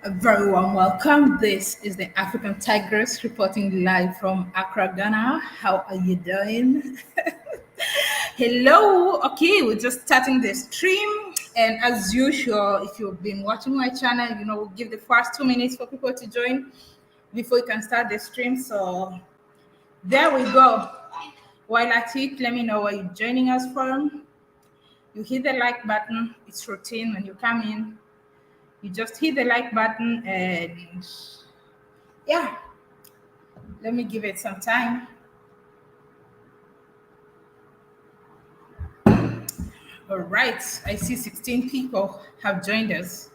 A very warm welcome. This is the African Tigress reporting live from Accra, Ghana. How are you doing? Hello. Okay, we're just starting the stream. And as usual, if you've been watching my channel, we'll give the first 2 minutes for people to join before you can start the stream. So there we go. While at it, let me know where you're joining us from. You hit the like button. It's routine when you come in. You just hit the like button and yeah, let me give it some time. All right, I see 16 people have joined us.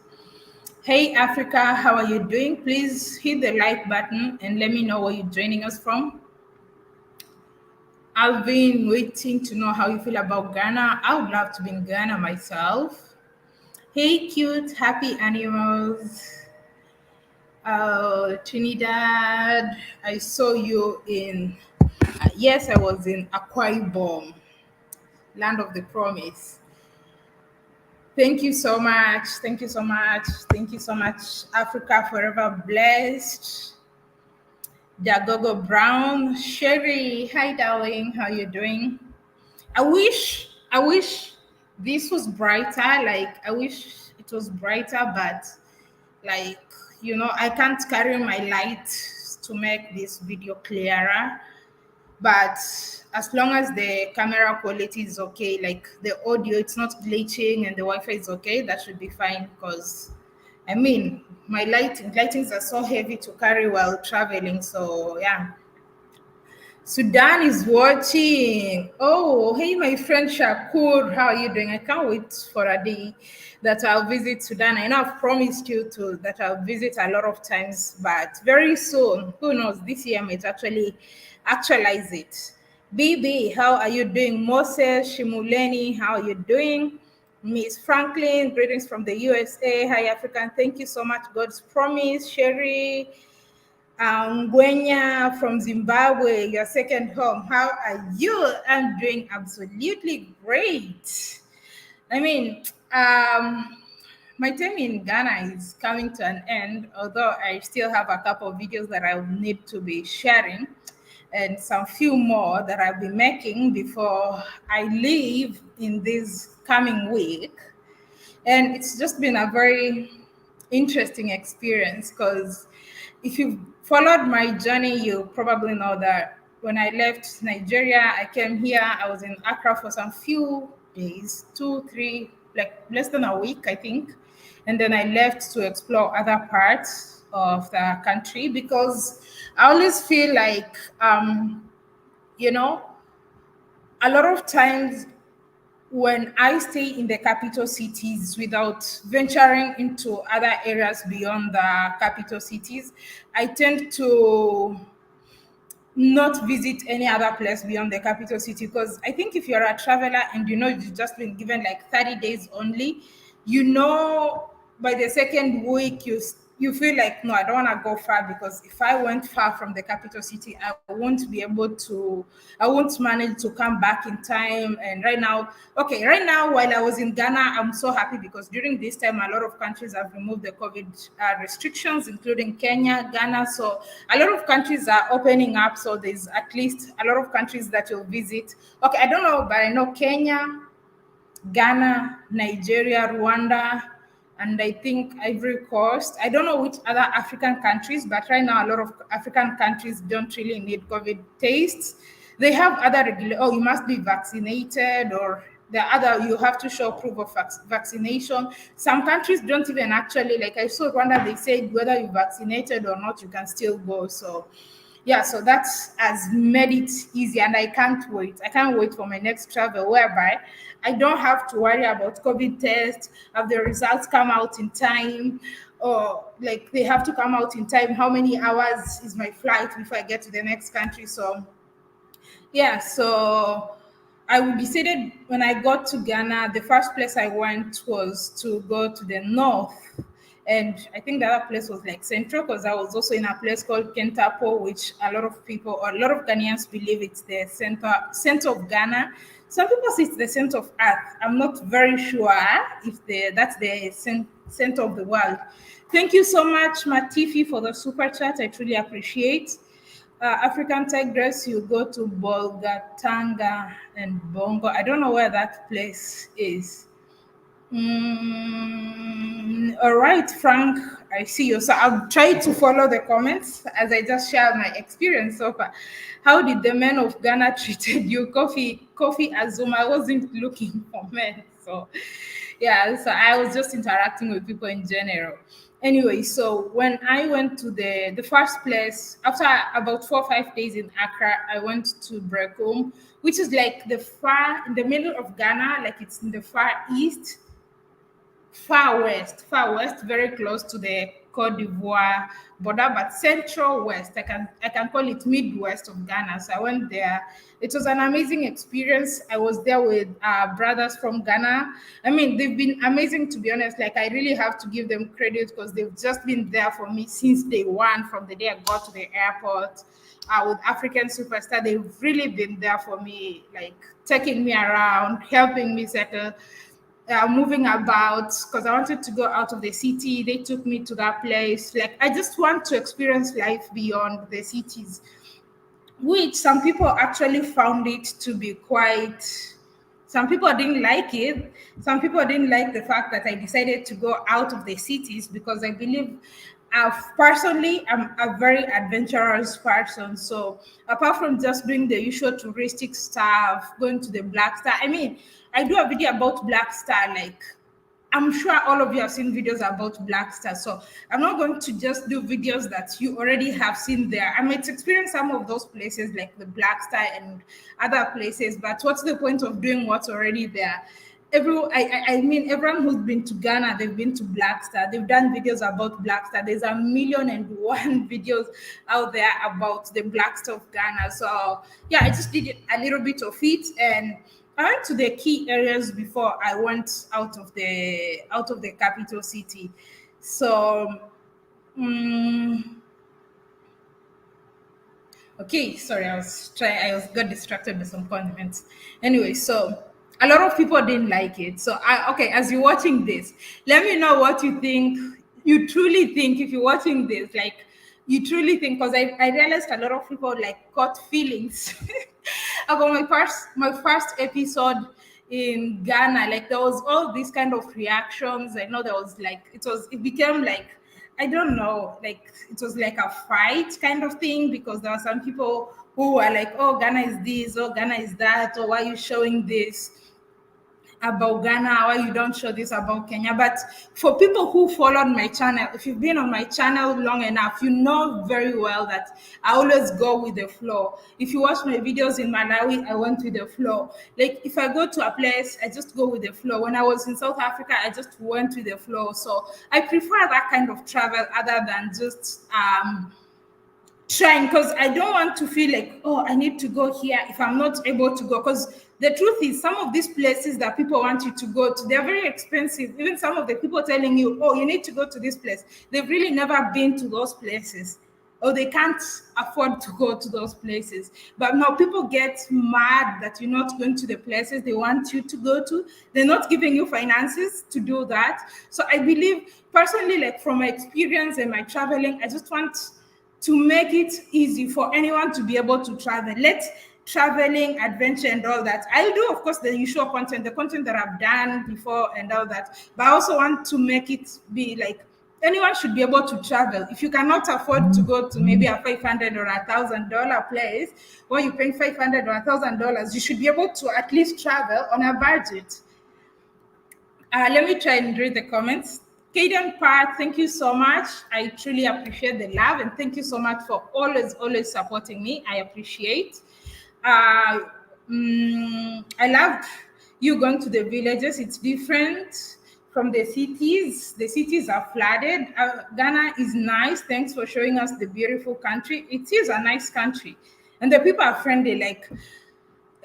Hey Africa, how are you doing? Please hit the like button and let me know where you're joining us from. I've been waiting to know how you feel about Ghana. I would love to be in Ghana myself. Hey cute, happy animals. Trinidad, I saw you in, yes, I was in Akwa Ibom, land of the promise. Thank you so much. Thank you so much. Thank you so much. Africa forever blessed. Jagogo Brown, Sherry, hi darling, how you doing? I wish this was brighter. Like I wish it was brighter, but like I can't carry my light to make this video clearer. But as long as the camera quality is okay, like the audio, it's not glitching and the Wi-Fi is okay, that should be fine. Because I mean, my lightings are so heavy to carry while traveling. So yeah. Sudan is watching. Oh, hey, my friend Shakur, how are you doing? I can't wait for a day that I'll visit Sudan. I know I've promised you to that I'll visit a lot of times, but very soon, who knows? This year I might actually actualize it. BB, how are you doing? Moses Shimuleni, how are you doing? Miss Franklin, greetings from the USA. Hi, African. Thank you so much. God's promise. Sherry. Gwenya from Zimbabwe, your second home. How are you? I'm doing absolutely great. I mean, my time in Ghana is coming to an end, although I still have a couple of videos that I will need to be sharing and some few more that I'll be making before I leave in this coming week. And it's just been a very interesting experience because if you've followed my journey, you probably know that when I left Nigeria, I came here. I was in Accra for some few days, 2, 3, like less than a week, I think. And then I left to explore other parts of the country because I always feel like, you know, a lot of times when I stay in the capital cities without venturing into other areas beyond the capital cities, I tend to not visit any other place beyond the capital city because I think if you're a traveler and you've just been given like 30 days only, by the second week you feel like, no, I don't want to go far because if I went far from the capital city, I won't manage to come back in time. And right now, while I was in Ghana, I'm so happy because during this time a lot of countries have removed the COVID restrictions, including Kenya, Ghana. So a lot of countries are opening up, so there's at least a lot of countries that you'll visit. Okay, I don't know, but I know Kenya, Ghana, Nigeria, Rwanda, and I think Ivory Coast. I don't know which other African countries, but right now a lot of African countries don't really need COVID tests. They have other you must be vaccinated, or you have to show proof of vaccination. Some countries don't even actually, like I saw Rwanda, they said whether you're vaccinated or not, you can still go. So yeah, so that has made it easy, and I can't wait. I can't wait for my next travel whereby I don't have to worry about COVID tests, have the results come out in time, or like they have to come out in time. How many hours is my flight before I get to the next country? So yeah, so I will be seated when I got to Ghana. The first place I went was to go to the north And I think the other place was like Central, because I was also in a place called Kentapo, which a lot of people or a lot of Ghanaians believe it's the center of Ghana. Some people say it's the center of Earth. I'm not very sure if that's the center of the world. Thank you so much, Matifi, for the super chat. I truly appreciate. African Tigress, you go to Bolgatanga and Bongo. I don't know where that place is. All right, Frank, I see you. So I'll try to follow the comments as I just share my experience so far. How did the men of Ghana treated you? Kofi Azuma. I wasn't looking for men, so yeah. So I was just interacting with people in general. Anyway, so when I went to the first place after about 4 or 5 days in Accra, I went to Brekum, which is like the far in the middle of Ghana, like it's in the far east, far west, very close to the Cote d'Ivoire border, but central west. I can call it midwest of Ghana. So I went there. It was an amazing experience. I was there with brothers from Ghana. I mean, they've been amazing, to be honest. Like, I really have to give them credit because they've just been there for me since day one, from the day I got to the airport. With African Superstar, they've really been there for me, like taking me around, helping me settle, moving about, because I wanted to go out of the city. They took me to that place. Like, I just want to experience life beyond the cities, which some people actually found it to be quite. Some people didn't like it. Some people didn't like the fact that I decided to go out of the cities, because I believe, personally, I'm a very adventurous person. So apart from just doing the usual touristic stuff, going to the Black Star, I mean, I do a video about Black Star, like, I'm sure all of you have seen videos about Black Star. So I'm not going to just do videos that you already have seen there. I might experience some of those places like the Black Star and other places, but what's the point of doing what's already there? I mean, everyone who's been to Ghana, they've been to Black Star. They've done videos about Black Star. There's 1,000,001 videos out there about the Black Star of Ghana. So yeah, I just did a little bit of it, and I went to the key areas before I went out of the capital city. So, okay, sorry, I got distracted by some condiments. Anyway, so a lot of people didn't like it. So okay, as you're watching this, let me know what you think. You truly think, if you're watching this, like, you truly think, because I realized a lot of people like caught feelings about my first episode in Ghana. Like, there was all these kind of reactions. I know there was like, it became like, I don't know, like, it was like a fight kind of thing, because there were some people who were like, oh, Ghana is this, oh, Ghana is that, or why are you showing this about Ghana, why you don't show this about Kenya? But for people who followed my channel, if you've been on my channel long enough, you know very well that I always go with the flow. If you watch my videos in Malawi, I went with the flow. Like, if I go to a place, I just go with the flow. When I was in South Africa, I just went with the flow. So I prefer that kind of travel other than just trying, because I don't want to feel like, oh, I need to go here if I'm not able to go. Because the truth is, some of these places that people want you to go to, they're very expensive. Even some of the people telling you, oh, you need to go to this place, they've really never been to those places, or they can't afford to go to those places. But now people get mad that you're not going to the places they want you to go to. They're not giving you finances to do that. So I believe, personally, like, from my experience and my traveling, I just want to make it easy for anyone to be able to travel. Let traveling, adventure, and all that. I'll do, of course, the usual content, the content that I've done before and all that. But I also want to make it be like, anyone should be able to travel. If you cannot afford to go to maybe a $500 or $1,000 place, where you're paying $500 or $1,000, you should be able to at least travel on a budget. Let me try and read the comments. Kaden Part, thank you so much. I truly appreciate the love, and thank you so much for always supporting me. I appreciate. I love you going to the villages. It's different from the cities. The cities are flooded. Ghana is nice. Thanks for showing us the beautiful country. It is a nice country, and the people are friendly. Like,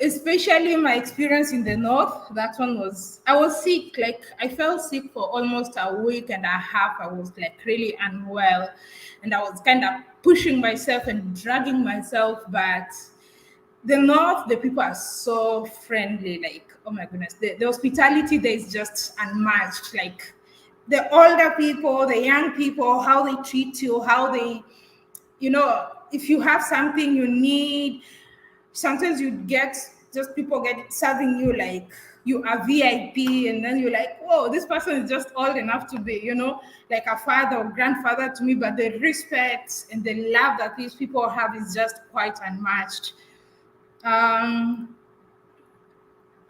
especially my experience in the north. That one was, I was sick, like I felt sick for almost a week and a half. I was like really unwell, and I was kind of pushing myself and dragging myself. But the north, the people are so friendly, like oh my goodness, the hospitality there is just unmatched. Like the older people, the young people, how they treat you, how they, if you have something you need, sometimes you get just people get serving you like you are VIP, and then you're like, whoa, this person is just old enough to be, like a father or grandfather to me. But the respect and the love that these people have is just quite unmatched. Um,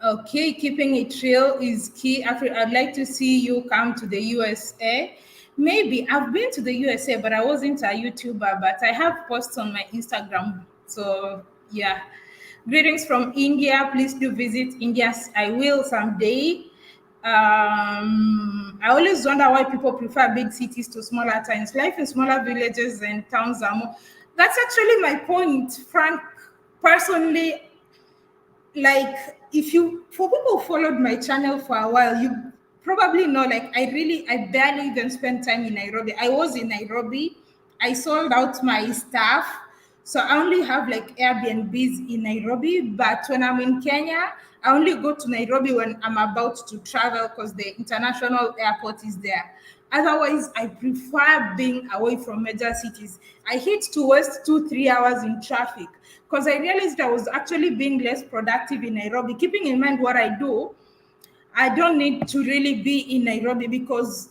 okay, keeping it real is key. I'd like to see you come to the USA. Maybe I've been to the USA, but I wasn't a YouTuber. But I have posts on my Instagram. So yeah. Greetings from India. Please do visit India. I will someday. I always wonder why people prefer big cities to smaller towns. Life in smaller villages and towns are more. That's actually my point, Frank. Personally, like if you for people who followed my channel for a while, you probably know, like I barely even spent time in Nairobi. I was in Nairobi, I sold out my stuff, so I only have like Airbnbs in Nairobi. But when I'm in Kenya, I only go to Nairobi when I'm about to travel because the international airport is there. Otherwise, I prefer being away from major cities. I hate to waste 2 3 hours in traffic because I realized I was actually being less productive in Nairobi. Keeping in mind what I do, I don't need to really be in Nairobi because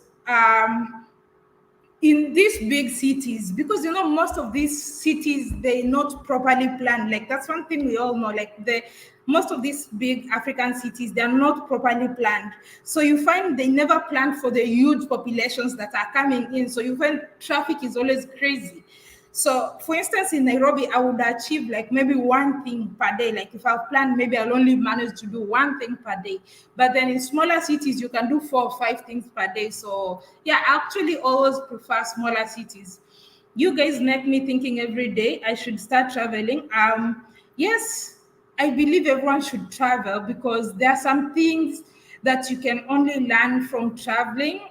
in these big cities, because most of these cities, they're not properly planned. Like that's one thing we all know, like the most of these big African cities, they're not properly planned. So you find they never plan for the huge populations that are coming in, so you find traffic is always crazy. So, for instance, in Nairobi, I would achieve like maybe one thing per day. Like if I plan, maybe I'll only manage to do one thing per day. But then in smaller cities, you can do 4 or 5 things per day. So, yeah, I actually always prefer smaller cities. You guys make me thinking every day I should start traveling. Yes, I believe everyone should travel because there are some things that you can only learn from traveling,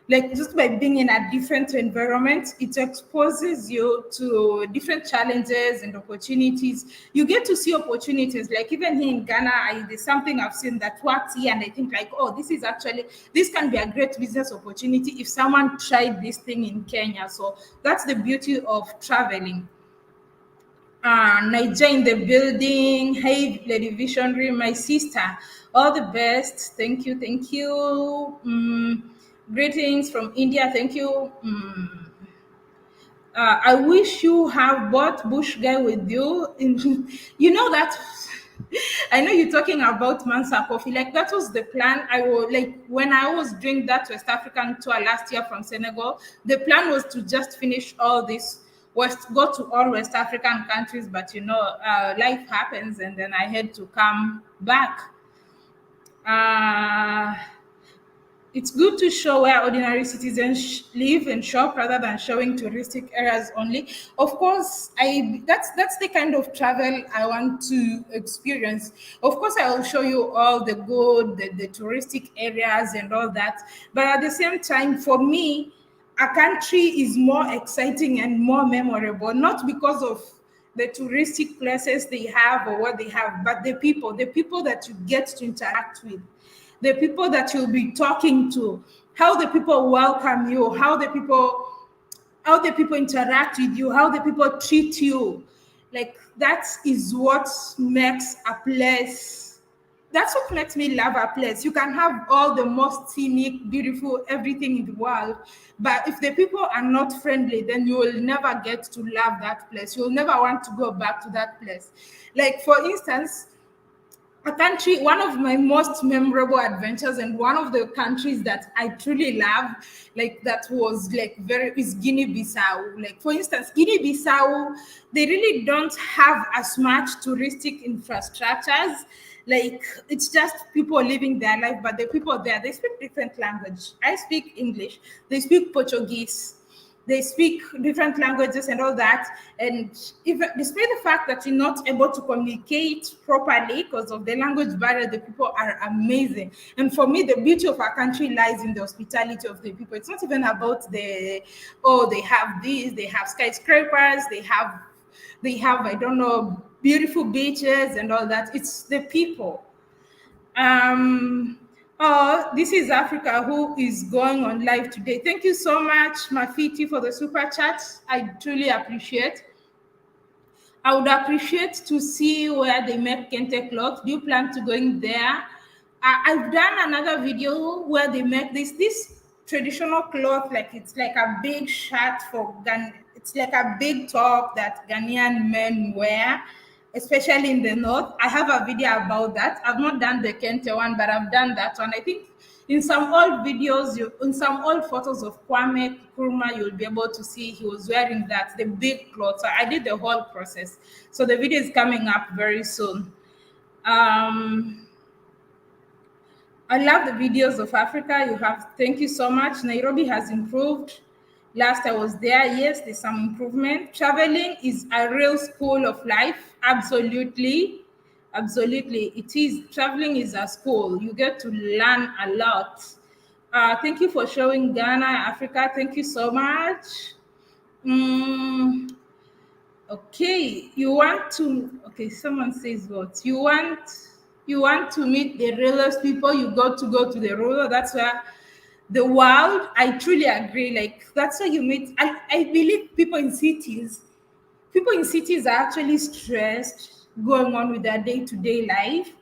like just by being in a different environment. It exposes you to different challenges and opportunities. You get to see opportunities, like even here in Ghana, there's something I've seen that works here, and I think like, oh, this can be a great business opportunity if someone tried this thing in Kenya. So that's the beauty of traveling. Niger in the building. Hey, Lady Visionary, my sister. All the best. Thank you. Thank you. Greetings from India. Thank you. I wish you have bought Bush Guy with you. You know that. I know you're talking about Mansa Coffee. Like that was the plan. I was like when I was doing that West African tour last year from Senegal. The plan was to just finish all this, go to all West African countries. But life happens, and then I had to come back. Uh, it's good to show where ordinary citizens live and shop rather than showing touristic areas only. Of course, I that's the kind of travel I want to experience. Of course, I will show you all the good, the touristic areas and all that. But at the same time, for me, a country is more exciting and more memorable, not because of the touristic places they have or what they have, but the people that you get to interact with, the people that you'll be talking to, how the people welcome you, how the people interact with you, how the people treat you. Like that is what makes a place. That's what makes me love a place. You can have all the most scenic, beautiful, everything in the world, but if the people are not friendly, then you will never get to love that place. You'll never want to go back to that place. Like for instance, a country, one of my most memorable adventures and one of the countries that I truly love, like that was like is Guinea-Bissau. Like for instance, Guinea-Bissau, they really don't have as much touristic infrastructures. Like it's just people living their life, but the people there, they speak different language. I speak English, they speak Portuguese. they speak different languages and all that. And even despite the fact that you're not able to communicate properly because of the language barrier, the people are amazing. And for me, the beauty of our country lies in the hospitality of the people. It's not even about the, oh, they have this, they have skyscrapers, they have, I don't know, beautiful beaches and all that. It's the people. Oh, this is Africa who is going on live today. Thank you so much, Mafiti, for the super chat. I truly appreciate. I would appreciate to see where they make kente cloth. Do you plan to going there? I've done another video where they make this traditional cloth, like it's like a big shirt for Ghana. It's like a big top that Ghanaian men wear, especially in the north. I have a video about that. I've not done the kente one, but I've done that one. I think in some old videos, in some old photos of Kwame Nkrumah, you'll be able to see he was wearing that, the big cloth. So I did the whole process. So the video is coming up very soon. I love the videos of Africa. Thank you so much. Nairobi has improved. Last I was there, yes, there's some improvement. Traveling is a real school of life. Absolutely. Absolutely. It is. Traveling is a school. You get to learn a lot. Thank you for showing Ghana, Africa. Thank you so much. Okay, someone says what? You want to meet the realest people, you got to go to the rural. That's where the world, I truly agree. Like, that's where you meet. I believe people in cities are actually stressed going on with their day-to-day life,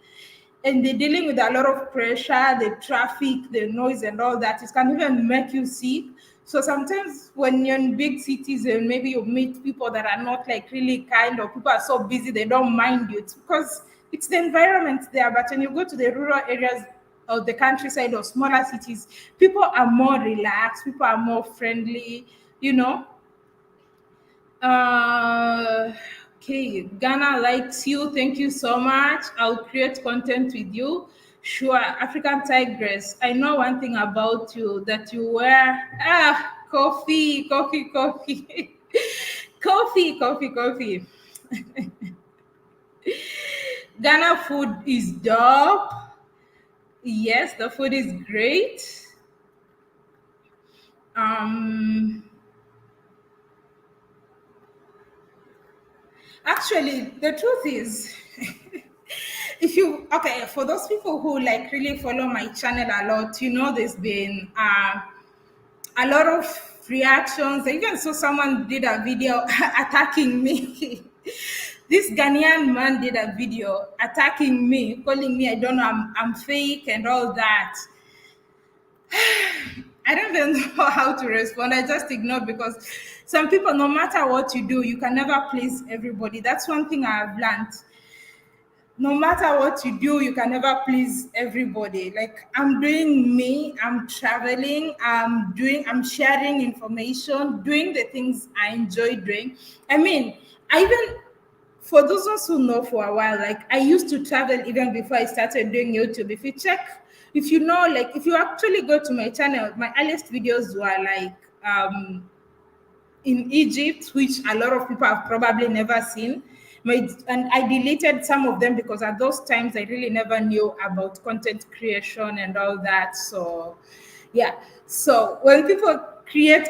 and they're dealing with a lot of pressure, the traffic, the noise, and all that. It can even make you sick. So sometimes when you're in big cities and maybe you meet people that are not like really kind, or people are so busy they don't mind you, it's because it's the environment there. But when you go to the rural areas or the countryside or smaller cities, people are more relaxed, people are more friendly, you know. Okay, Ghana likes you. Thank you so much. I'll create content with you. Sure, African Tigress. I know one thing about you, that you wear coffee. Coffee. Ghana food is dope. Yes, the food is great. Actually, the truth is, for those people who like really follow my channel a lot, you know, there's been a lot of reactions. I even saw someone did a video attacking me. This Ghanaian man did a video attacking me, calling me, I don't know, I'm fake and all that. I don't even know how to respond. I just ignore, because some people, no matter what you do, you can never please everybody. That's one thing I have learned. No matter what you do, you can never please everybody. Like, I'm doing me, I'm traveling, I'm sharing information, doing the things I enjoy doing. I mean, I even, for those of us who know for a while, like, I used to travel even before I started doing YouTube. If you know, like, if you actually go to my channel, my earliest videos were like in Egypt, which a lot of people have probably never seen. And I deleted some of them because at those times I really never knew about content creation and all that. So, yeah. So when people create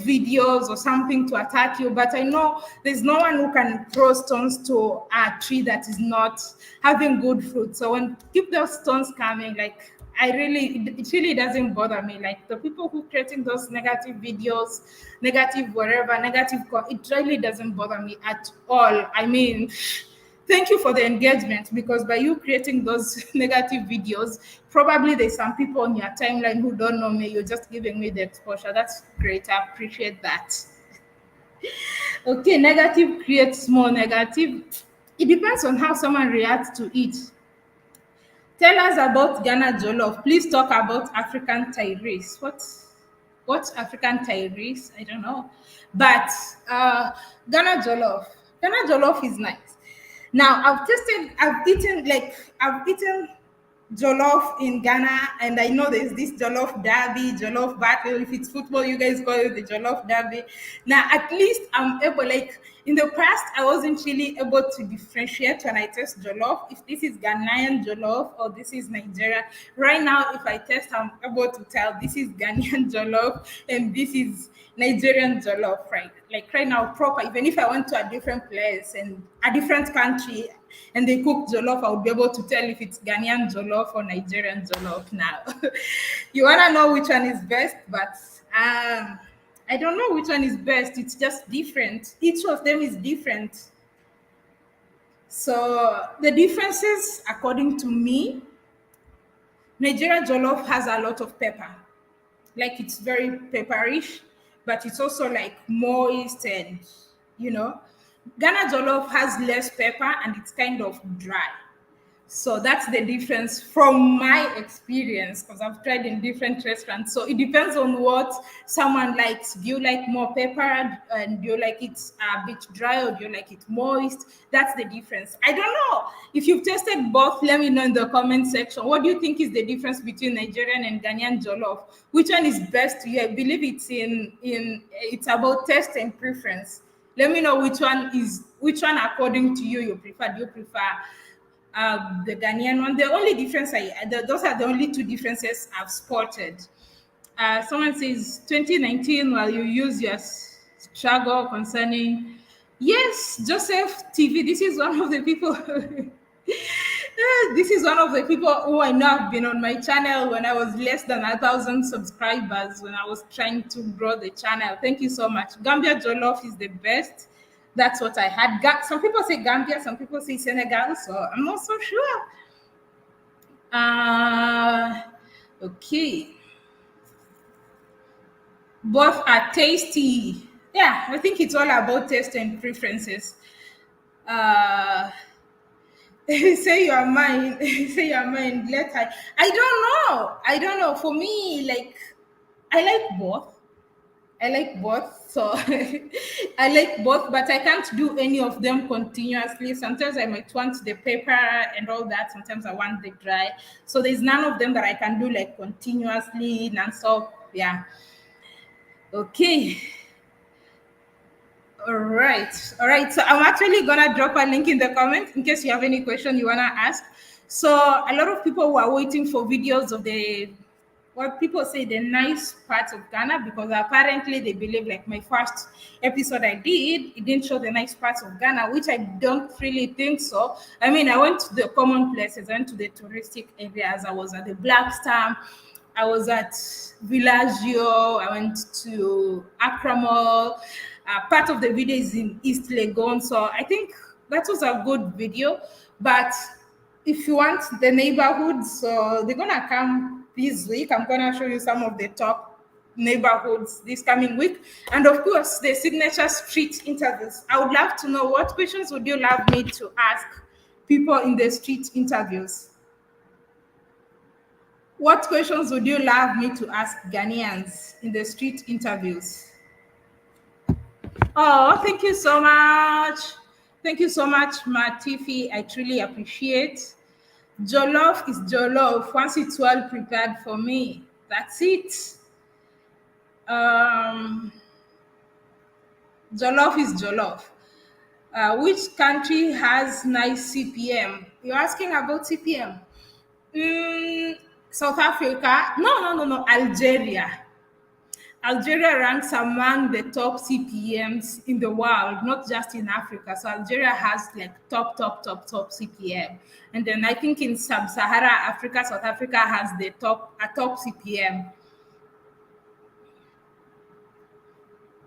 videos or something to attack you, but I know there's no one who can throw stones to a tree that is not having good fruit. So when keep those stones coming, like, it really doesn't bother me. Like, the people who creating those negative videos, negative whatever, it really doesn't bother me at all. I mean, thank you for the engagement, because by you creating those negative videos, probably there's some people on your timeline who don't know me. You're just giving me the exposure. That's great. I appreciate that. Okay, negative creates more negative. It depends on how someone reacts to it. Tell us about Ghana Jollof. Please talk about African TIGRESS. What's African TIGRESS? I don't know. But Ghana Jollof. Ghana Jollof is nice. Now, I've eaten jollof in Ghana, and I know there's this jollof derby, jollof battle. If it's football, you guys call it the jollof derby. Now, at least I'm able, like in the past, I wasn't really able to differentiate when I taste jollof if this is Ghanaian jollof or this is Nigeria. Right now, if I taste, I'm able to tell this is Ghanaian jollof and this is Nigerian jollof, right? Like right now, proper. Even if I went to a different place and a different country, and they cook jollof, I would be able to tell if it's Ghanaian jollof or Nigerian jollof now. You want to know which one is best, but I don't know which one is best. It's just different. Each of them is different. So the differences, according to me, Nigerian jollof has a lot of pepper. Like it's very pepperish, but it's also like moist and you know. Ghana jollof has less pepper and it's kind of dry. So that's the difference from my experience because I've tried in different restaurants. So it depends on what someone likes. Do you like more pepper and do you like it a bit dry or do you like it moist? That's the difference. I don't know. If you've tasted both, let me know in the comment section. What do you think is the difference between Nigerian and Ghanaian jollof? Which one is best to you? I believe it's it's about taste and preference. Let me know which one according to you you prefer. Do you prefer the Ghanaian one? The only difference those are the only two differences I've spotted. Someone says 2019 while you use your struggle concerning. Yes, Joseph TV. This is one of the people. This is one of the people who I know have been on my channel when I was less than 1,000 subscribers when I was trying to grow the channel. Thank you so much. Gambia Jollof is the best. That's what I had. Some people say Gambia, some people say Senegal, so I'm not so sure. Okay. Both are tasty. Yeah, I think it's all about taste and preferences. Say your mind. Say your mind. I don't know. I don't know. For me, like I like both. I like both. So I like both, but I can't do any of them continuously. Sometimes I might want the pepper and all that. Sometimes I want the dry. So there's none of them that I can do like continuously, non-stop. Yeah. Okay. All right. All right. So I'm actually gonna drop a link in the comments in case you have any question you wanna ask. So a lot of people were waiting for videos of the what people say the nice parts of Ghana because apparently they believe like my first episode I did, it didn't show the nice parts of Ghana, which I don't really think so. I mean, I went to the common places, I went to the touristic areas, I was at the Black Stamp, I was at Villaggio, I went to Accra Mall. Part of the video is in East Legon, so I think that was a good video. But if you want the neighborhoods, so they're gonna come this week. I'm gonna show you some of the top neighborhoods this coming week, and of course the signature street interviews. I would love to know what questions would you love me to ask people in the street interviews. What questions would you love me to ask Ghanaians in the street interviews? Oh, thank you so much. Thank you so much, Matifi. I truly appreciate. Jollof is jollof once it's well prepared for me. That's it. Jollof is jollof. Which country has nice CPM? You're asking about CPM? South Africa? No. Algeria. Algeria ranks among the top CPMs in the world, not just in Africa. So Algeria has like top CPM. And then I think in sub-Sahara Africa, South Africa has a top CPM.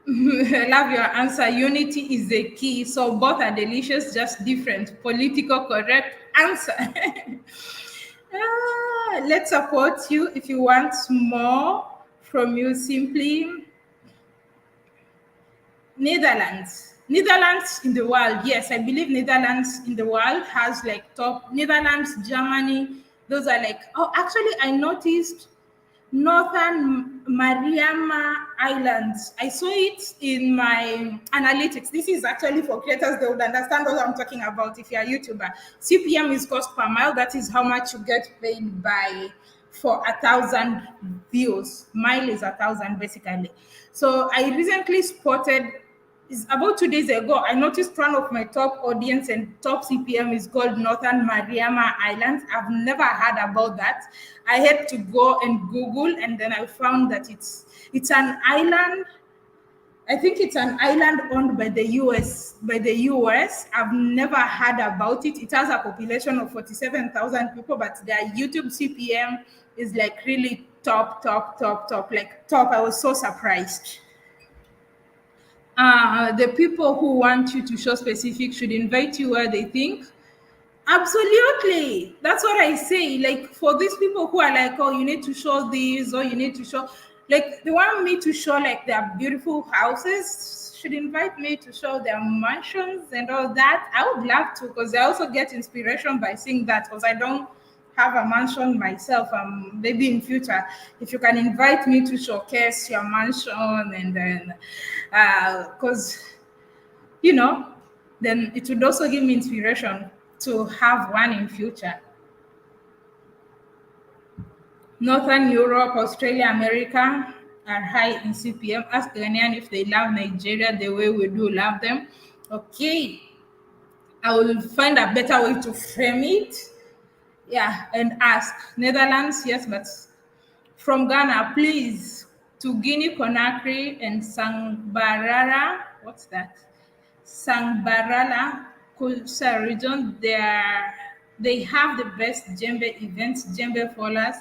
I love your answer. Unity is the key. So both are delicious, just different. Political correct answer. Let's support you if you want more from you. Simply Netherlands in the world. Yes, I believe Netherlands in the world has like top. Netherlands, Germany, those are like, oh, actually I noticed Northern Mariama islands. I saw it in my analytics. This is actually for creators, they would understand what I'm talking about if you're a YouTuber. CPM is cost per mile. That is how much you get paid by for 1,000 views. Mile is 1,000 basically. So I recently spotted, it's about 2 days ago, I noticed one of my top audience and top CPM is called Northern Mariana Islands. I've never heard about that. I had to go and Google, and then I found that it's an island. I think it's an island owned by the US. By the US, I've never heard about it. It has a population of 47,000 people, but their YouTube CPM is like really top, top, top, top, like top. I was so surprised. The people who want you to show specific should invite you where they think. Absolutely. That's what I say. Like for these people who are like, oh, you need to show this, or you need to show, like they want me to show like their beautiful houses, should invite me to show their mansions and all that. I would love to, because I also get inspiration by seeing that, because I don't have a mansion myself. Maybe in future, if you can invite me to showcase your mansion, and then because you know, then it would also give me inspiration to have one in future. Northern Europe, Australia, America are high in CPM. Ask Ghanaian if they love Nigeria the way we do love them. Okay, I will find a better way to frame it. Yeah, and ask Netherlands, yes, but from Ghana, please, to Guinea Conakry and Sangbarara. What's that? Sangbarala Kulsa region. They have the best djembe events, djembe fallers.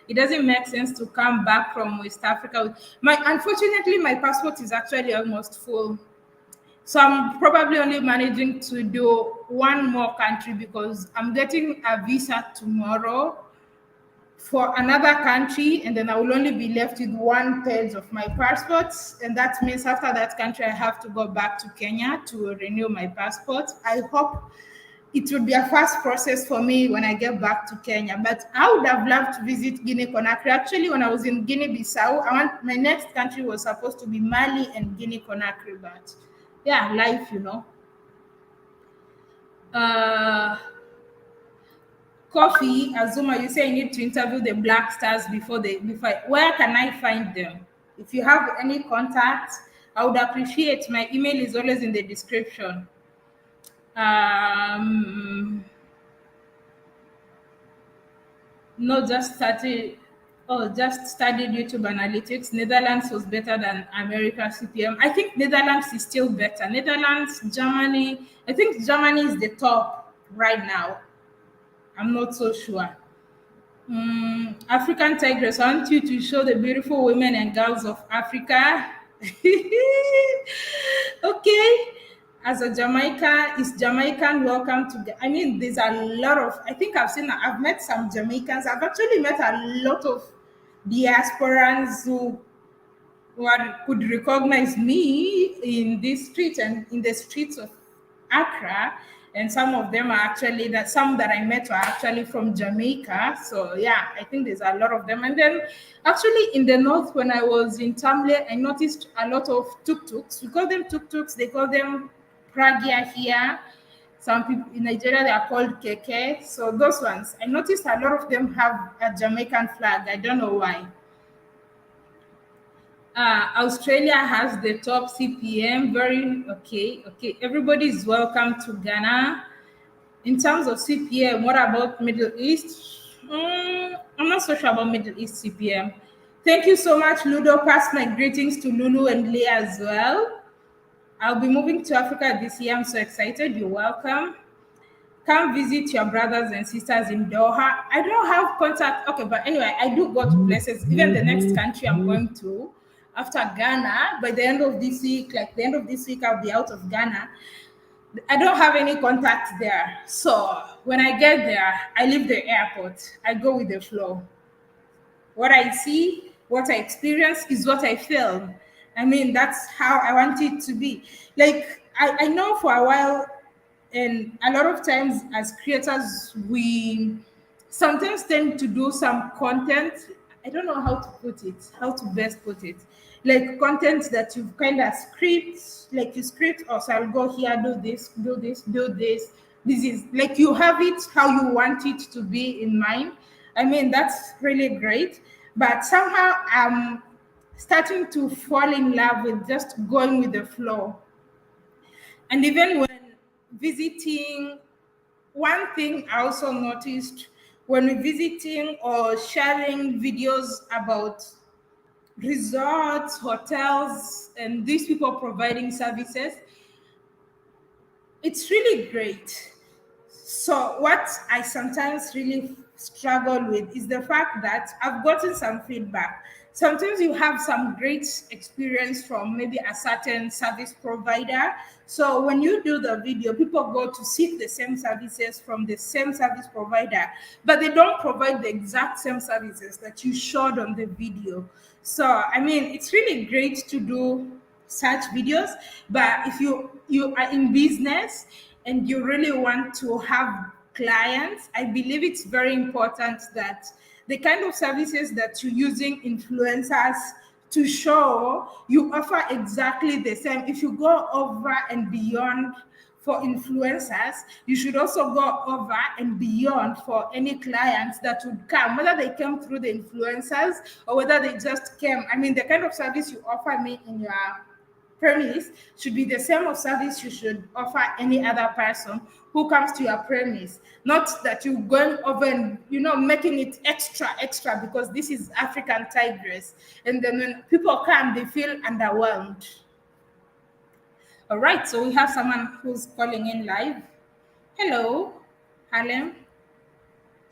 It doesn't make sense to come back from West Africa. Unfortunately, my passport is actually almost full. So I'm probably only managing to do one more country, because I'm getting a visa tomorrow for another country, and then I will only be left with one page of my passport, and that means after that country I have to go back to Kenya to renew my passport. I hope it will be a fast process for me when I get back to Kenya, but I would have loved to visit Guinea Conakry. Actually, when I was in Guinea-Bissau, my next country was supposed to be Mali and Guinea Conakry, but yeah, life, you know. uh Coffee, Azuma, you say you need to interview the Black Stars where can I find them? If you have any contact, I would appreciate. My email is always in the description. Um, no, just studied YouTube analytics. Netherlands was better than America CPM. I think Netherlands is still better. Netherlands, Germany. I think Germany is the top right now. I'm not so sure. African Tigress, I want you to show the beautiful women and girls of Africa. Okay. As a Jamaica, is Jamaican welcome to? I mean, there's a lot of. I think I've met some Jamaicans. I've actually met a lot of diasporans who could recognize me in this street and in the streets of Accra, and some of them are actually some that I met are actually from Jamaica. So yeah, I think there's a lot of them. And then actually in the north, when I was in Tamale, I noticed a lot of tuk-tuks. We call them tuk-tuks, they call them pragia here. Some people in Nigeria, they are called keke. So those ones, I noticed a lot of them have a Jamaican flag. I don't know why. Australia has the top CPM. Very okay. Okay, everybody is welcome to Ghana. In terms of CPM, what about Middle East? I'm not so sure about Middle East CPM. Thank you so much, Ludo. Pass my greetings to Lulu and Leah as well. I'll be moving to Africa this year. I'm so excited. You're welcome. Come visit your brothers and sisters in Doha. I don't have contact. Okay, but anyway, I do go to places. Even the next country I'm going to after Ghana, by the end of this week, like the end of this week, I'll be out of Ghana. I don't have any contact there. So when I get there, I leave the airport. I go with the flow. What I see, what I experience is what I feel. I mean, that's how I want it to be. Like, I know for a while, and a lot of times as creators, we sometimes tend to do some content. I don't know how to put it, how to best put it. Like content that you kind of script, like you script, or so I'll go here, do this, do this, do this. This is like you have it how you want it to be in mind. I mean, that's really great. But somehow I'm starting to fall in love with just going with the flow. And even when visiting, one thing I also noticed when we're visiting or sharing videos about resorts, hotels, and these people providing services, it's really great. So, what I sometimes really struggle with is the fact that I've gotten some feedback. Sometimes you have some great experience from maybe a certain service provider. So, when you do the video, people go to seek the same services from the same service provider, but they don't provide the exact same services that you showed on the video. So, I mean, it's really great to do such videos, but if you are in business and you really want to have clients, I believe it's very important that the kind of services that you're using influencers to show, you offer exactly the same. If you go over and beyond for influencers, you should also go over and beyond for any clients that would come, whether they came through the influencers or whether they just came. I mean, the kind of service you offer me in your premise should be the same of service you should offer any other person who comes to your premise. Not that you're going over and making it extra because this is African Tigress, and then when people come they feel underwhelmed. All right, so we have someone who's calling in live. Hello, Harlem.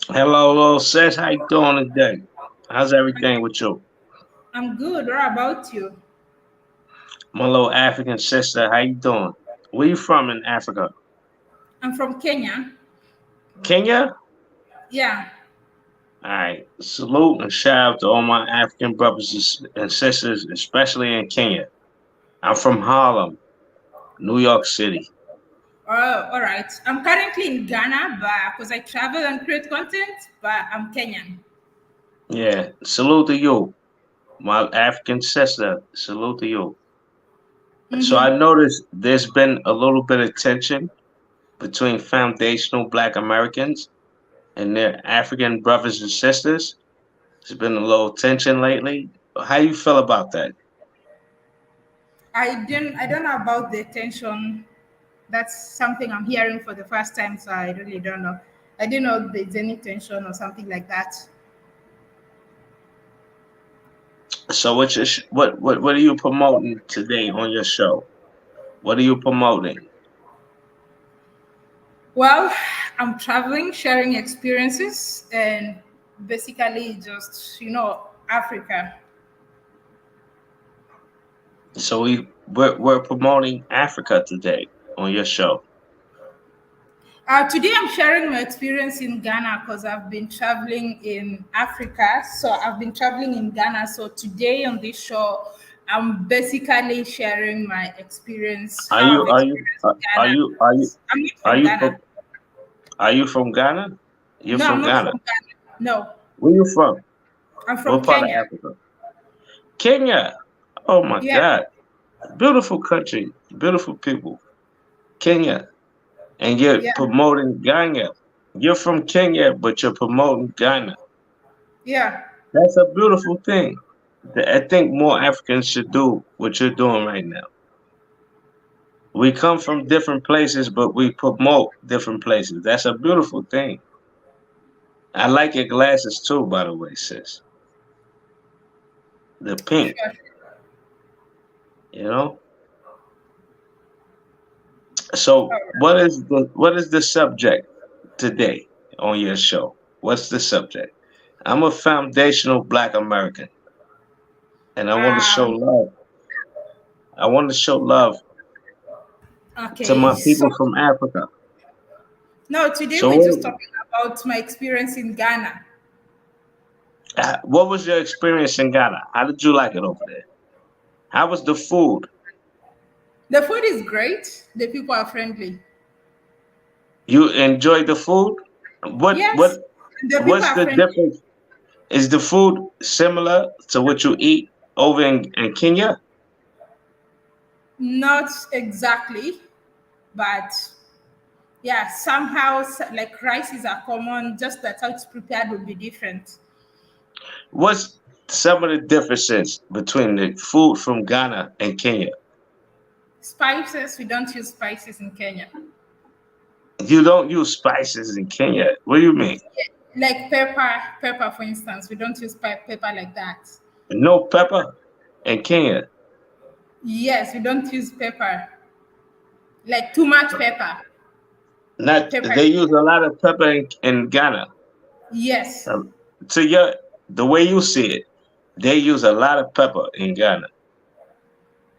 Hello, little sis. How you doing today? How's everything with you? I'm good. What about you? My little African sister, how you doing? Where you from in Africa? I'm from Kenya. Kenya? Yeah. All right. Salute and shout out to all my African brothers and sisters, especially in Kenya. I'm from Harlem, New York City. Oh, all right. I'm currently in Ghana, but because I travel and create content, but I'm Kenyan. Yeah. Salute to you, my African sister. Salute to you. So I noticed there's been a little bit of tension between foundational Black Americans and their African brothers and sisters. There's been a little tension lately. How you feel about that? I don't know about the tension. That's something I'm hearing for the first time, so I really don't know. I didn't know if there's any tension or something like that. So what are you promoting today on your show? What are you promoting? Well, I'm traveling, sharing experiences, and basically just Africa. So we're promoting Africa today on your show. Today, I'm sharing my experience in Ghana because I've been traveling in Africa. So I've been traveling in Ghana. So today on this show, I'm basically sharing my experience, Are how I've you are you experienced are Ghana. you are you I'm not are from you Ghana. from are you from Ghana? You're No, I'm from not Ghana. from Ghana. No, Where you from? I'm from What part of Kenya. Africa? Kenya. Oh my Yeah, God. Beautiful country, beautiful people. Kenya. And you're yeah, promoting Ghana. You're from Kenya, but you're promoting Ghana. yeah. That's a beautiful thing. I think more Africans should do what you're doing right now. We come from different places, but we promote different places. That's a beautiful thing. I like your glasses too, by the way, sis. The pink, Sure. you know. So, All right. what is the subject today on your show? What's the subject? I'm a foundational Black American, and I want to show Um, love. I want to show love to okay. my So people from Africa. no, today So, we're just talking about my experience in Ghana. what was your experience in Ghana? How did you like it over there? How was the food? The food is great. The people are friendly. You enjoyed the food? What Yes, what the people what's are the friendly. difference? Is the food similar to what you eat over in Kenya? Not exactly, but yeah, somehow like rices are common, just that how it's prepared will be different. What's some of the differences between the food from Ghana and Kenya? Spices, we don't use spices in Kenya. You don't use spices in Kenya. What do you mean? Like pepper, for instance, we don't use pepper like that. No pepper in Kenya. Yes, we don't use pepper, like too much pepper. Not Pepper, they use a lot of pepper in Ghana. yes, Um, to your the way you see it, they use a lot of pepper in Ghana,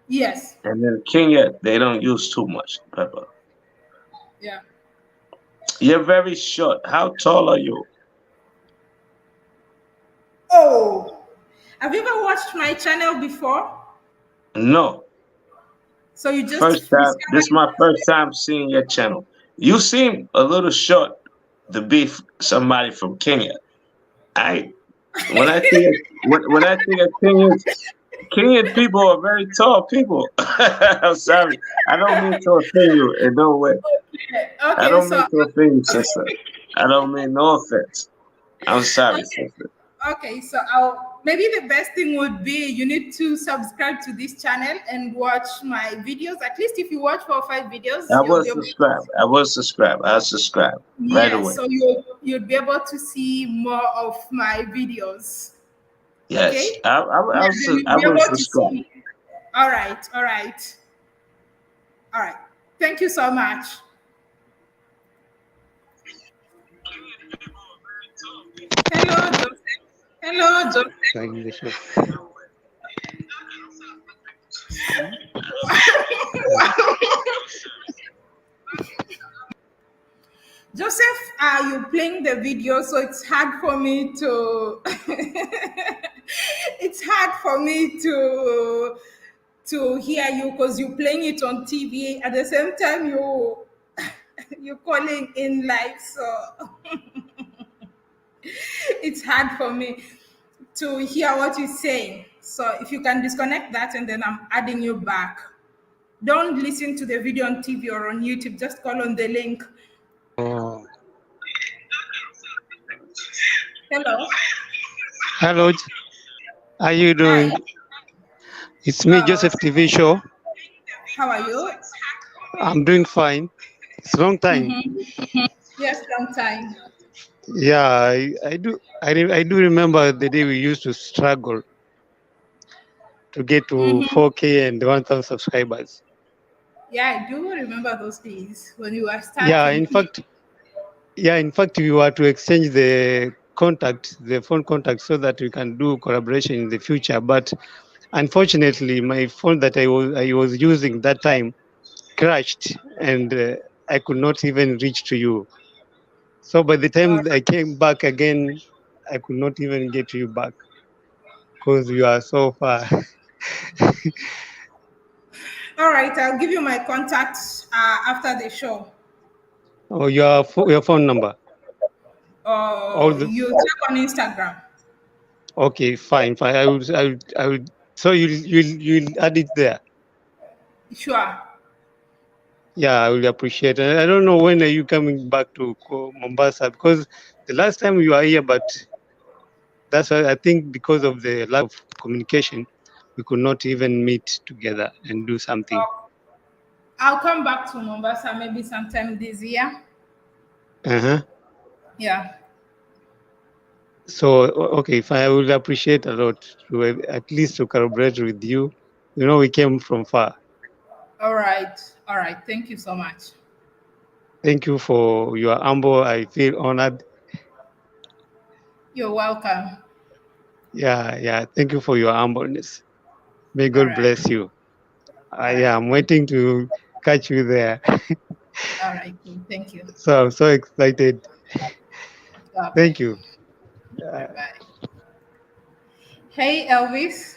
yes, and in Kenya they don't use too much pepper. yeah. You're very short. How tall are you? Oh, have you ever watched my channel before? No. So you just First time. This is my first time seeing your channel. You seem a little short to be somebody from Kenya. I when I see when I see a Kenyan people are very tall people. I'm sorry. I don't mean to offend you in no way. I okay, don't so mean to offend you, sister. I don't mean no offense. I'm sorry, sister. okay, so I'll maybe the best thing would be you need to subscribe to this channel and watch my videos. At least if you watch 4 or 5 videos, I you'll will be able to subscribe. I will subscribe. I'll subscribe right yes, away. so you'll be able to see more of my videos. Yes, Okay? Yeah, then I you'll be will able to subscribe. see. All right, all right, all right. Thank you so much. Hello, Joseph. Hello, Joseph. Showing the show. Joseph, are you playing the video? So it's hard for me to. It's hard for me to hear you because you're playing it on TV at the same time you're calling in live. So it's hard for me to hear what you're saying. So if you can disconnect that and then I'm adding you back. Don't listen to the video on TV or on YouTube. Just call on the link. Oh. Hello. Hello, how you Hi. doing? It's me, Joseph TV show. How are you? I'm doing fine. It's a long time. Yes, long time. Yeah, I do remember the day we used to struggle to get to 4K and 1,000 subscribers. Yeah, I do remember those days when you were Yeah, starting. in fact, we were to exchange the phone contact, so that we can do collaboration in the future. But unfortunately, my phone that I was using that time crashed, and I could not even reach to you. So by the All time I came back again, I could not even get you back because you are so far. All right, I'll give you my contacts after the show. Or your phone number. Or Or the you check on Instagram. Okay, fine. I would. So you'll add it there. Sure. Yeah, I will appreciate it. I don't know when are you coming back to Mombasa, because the last time you were here, but that's why I think because of the lack of communication, we could not even meet together and do something. I'll come back to Mombasa maybe sometime this year. Uh-huh. Yeah. So okay, fine. I will appreciate a lot to at least to collaborate with you. You know, we came from far. All right. All right. Thank you so much. Thank you for your humble. I feel honored. You're welcome. Yeah. Thank you for your humbleness. May All God right. bless you. All right. I'm waiting to catch you there. All right. Thank you. So I'm so excited. Bye. Thank you. Bye. Bye. Hey, Elvis.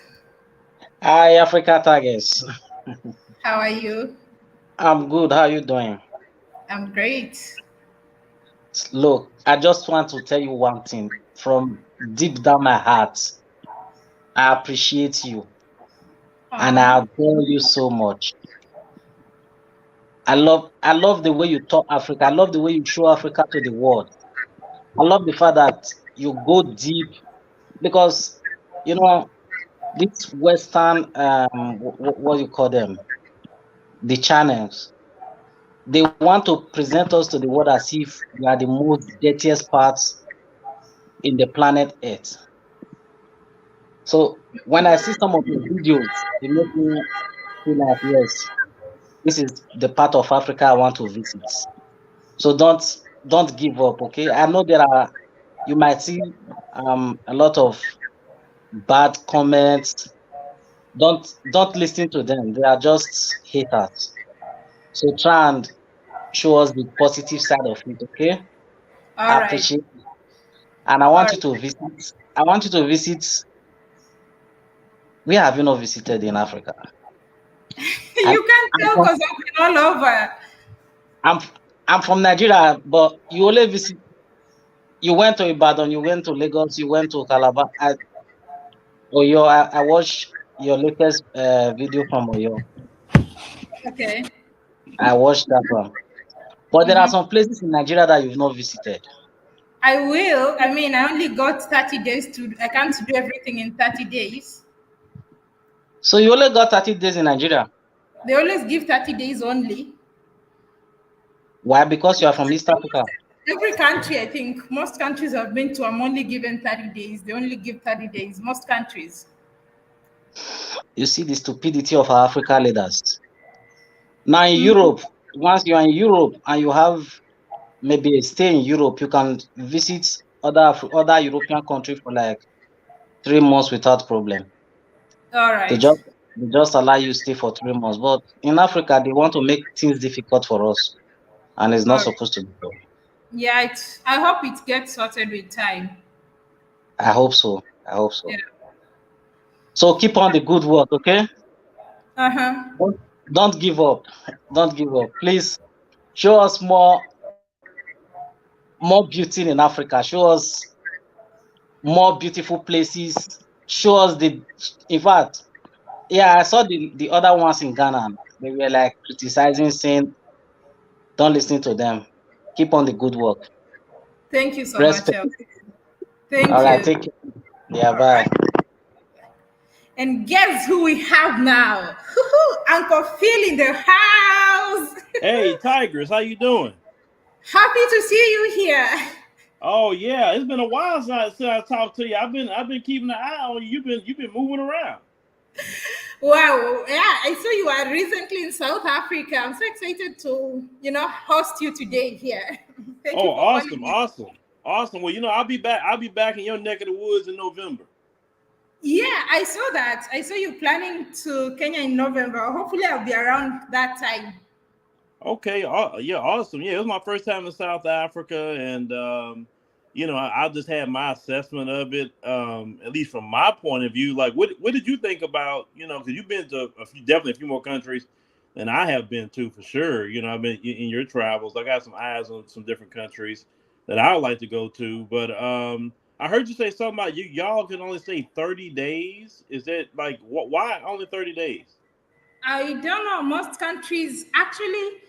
Hi, Africa Tigers. How are you? I'm good. How you doing? I'm great. Look, I just want to tell you one thing. from deep down my heart. I appreciate you and I adore you so much. I love the way you talk Africa. I love the way you show Africa to the world. I love the fact that you go deep because you know this Western what you call them, the channels. They want to present us to the world as if we are the most dirtiest parts in the planet Earth. So when I see some of the videos, they make me feel like yes, this is the part of Africa I want to visit. So don't give up, okay? I know you might see a lot of bad comments. Don't listen to them. They are just haters. So try and show us the positive side of it, okay? All I right. appreciate it. And I All want you right. to visit. I want you to visit. Where have you not visited in Africa? I'm, You can't I'm tell from because I've been all over. I'm I'm from Nigeria, but you only visit. You went to Ibadan, you went to Lagos, you went to Calabar. Oyo. I watched your latest video from Oyo. Okay. I watched that one. But there are some places in Nigeria that you've not visited. I will. I mean, I only got 30 days to, I can't do everything in 30 days. So you only got 30 days in Nigeria. They always give 30 days only. Why? Because you are from East Africa. Every country, I think, most countries I've been to, I'm only given 30 days. They only give 30 days, most countries. You see the stupidity of our Africa leaders. Now in Europe, once you are in Europe and you have maybe a stay in Europe, you can visit other European countries for like 3 months without problem. All They right. just allow you stay for 3 months. But in Africa, they want to make things difficult for us, and it's All not right. supposed to be so. Yeah, I hope it gets sorted with time. I hope so. I hope so. Yeah. So keep on the good work, okay? Uh-huh. Don't give up. Don't give up. Please show us more beauty in Africa. Show us more beautiful places. Show us in fact, yeah, I saw the other ones in Ghana. They were like criticizing, saying, don't listen to them. Keep on the good work. Thank you so much, Respect. Elsie. All Thank right, you. take care. Yeah, All bye. right. And guess who we have now? Uncle Phil in the house. Hey, Tigress, how you doing? Happy to see you here. Oh yeah, it's been a while since I talked to you. I've been keeping an eye on you. You've been moving around. Wow. Yeah, I saw you are recently in South Africa. I'm so excited to, host you today here. Thank Oh, you for calling awesome, me. awesome, awesome. Well, I'll be back. I'll be back in your neck of the woods in November. Yeah, I saw that. I saw you planning to Kenya in November. Hopefully, I'll be around that time. Okay. Yeah. Awesome. Yeah. It was my first time in South Africa, and I just had my assessment of it. At least from my point of view, like, what did you think about? Because you've been to definitely a few more countries than I have been to for sure. I've been in your travels. I got some eyes on some different countries that I would like to go to, but I heard you say something about y'all can only stay 30 days. Is that like why only 30 days? I don't know. Most countries, actually,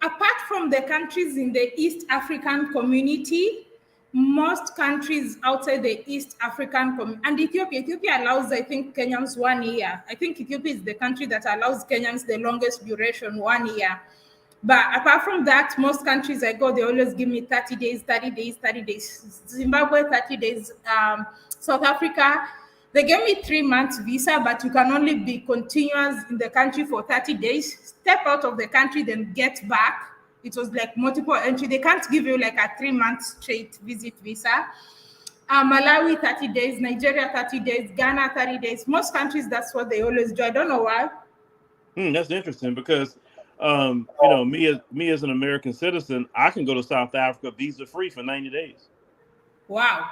apart from the countries in the East African community, most countries outside the East African community, and Ethiopia allows, I think, Kenyans 1 year. I think Ethiopia is the country that allows Kenyans the longest duration, 1 year. But apart from that, most countries I go, they always give me 30 days, 30 days, 30 days. Zimbabwe, 30 days. South Africa, they gave me 3 months visa, but you can only be continuous in the country for 30 days. Step out of the country, then get back. It was like multiple entry. They can't give you like a 3 month straight visit visa. Malawi, 30 days. Nigeria, 30 days. Ghana, 30 days. Most countries, that's what they always do. I don't know why. That's interesting because, me as an American citizen, I can go to South Africa visa free for 90 days. Wow.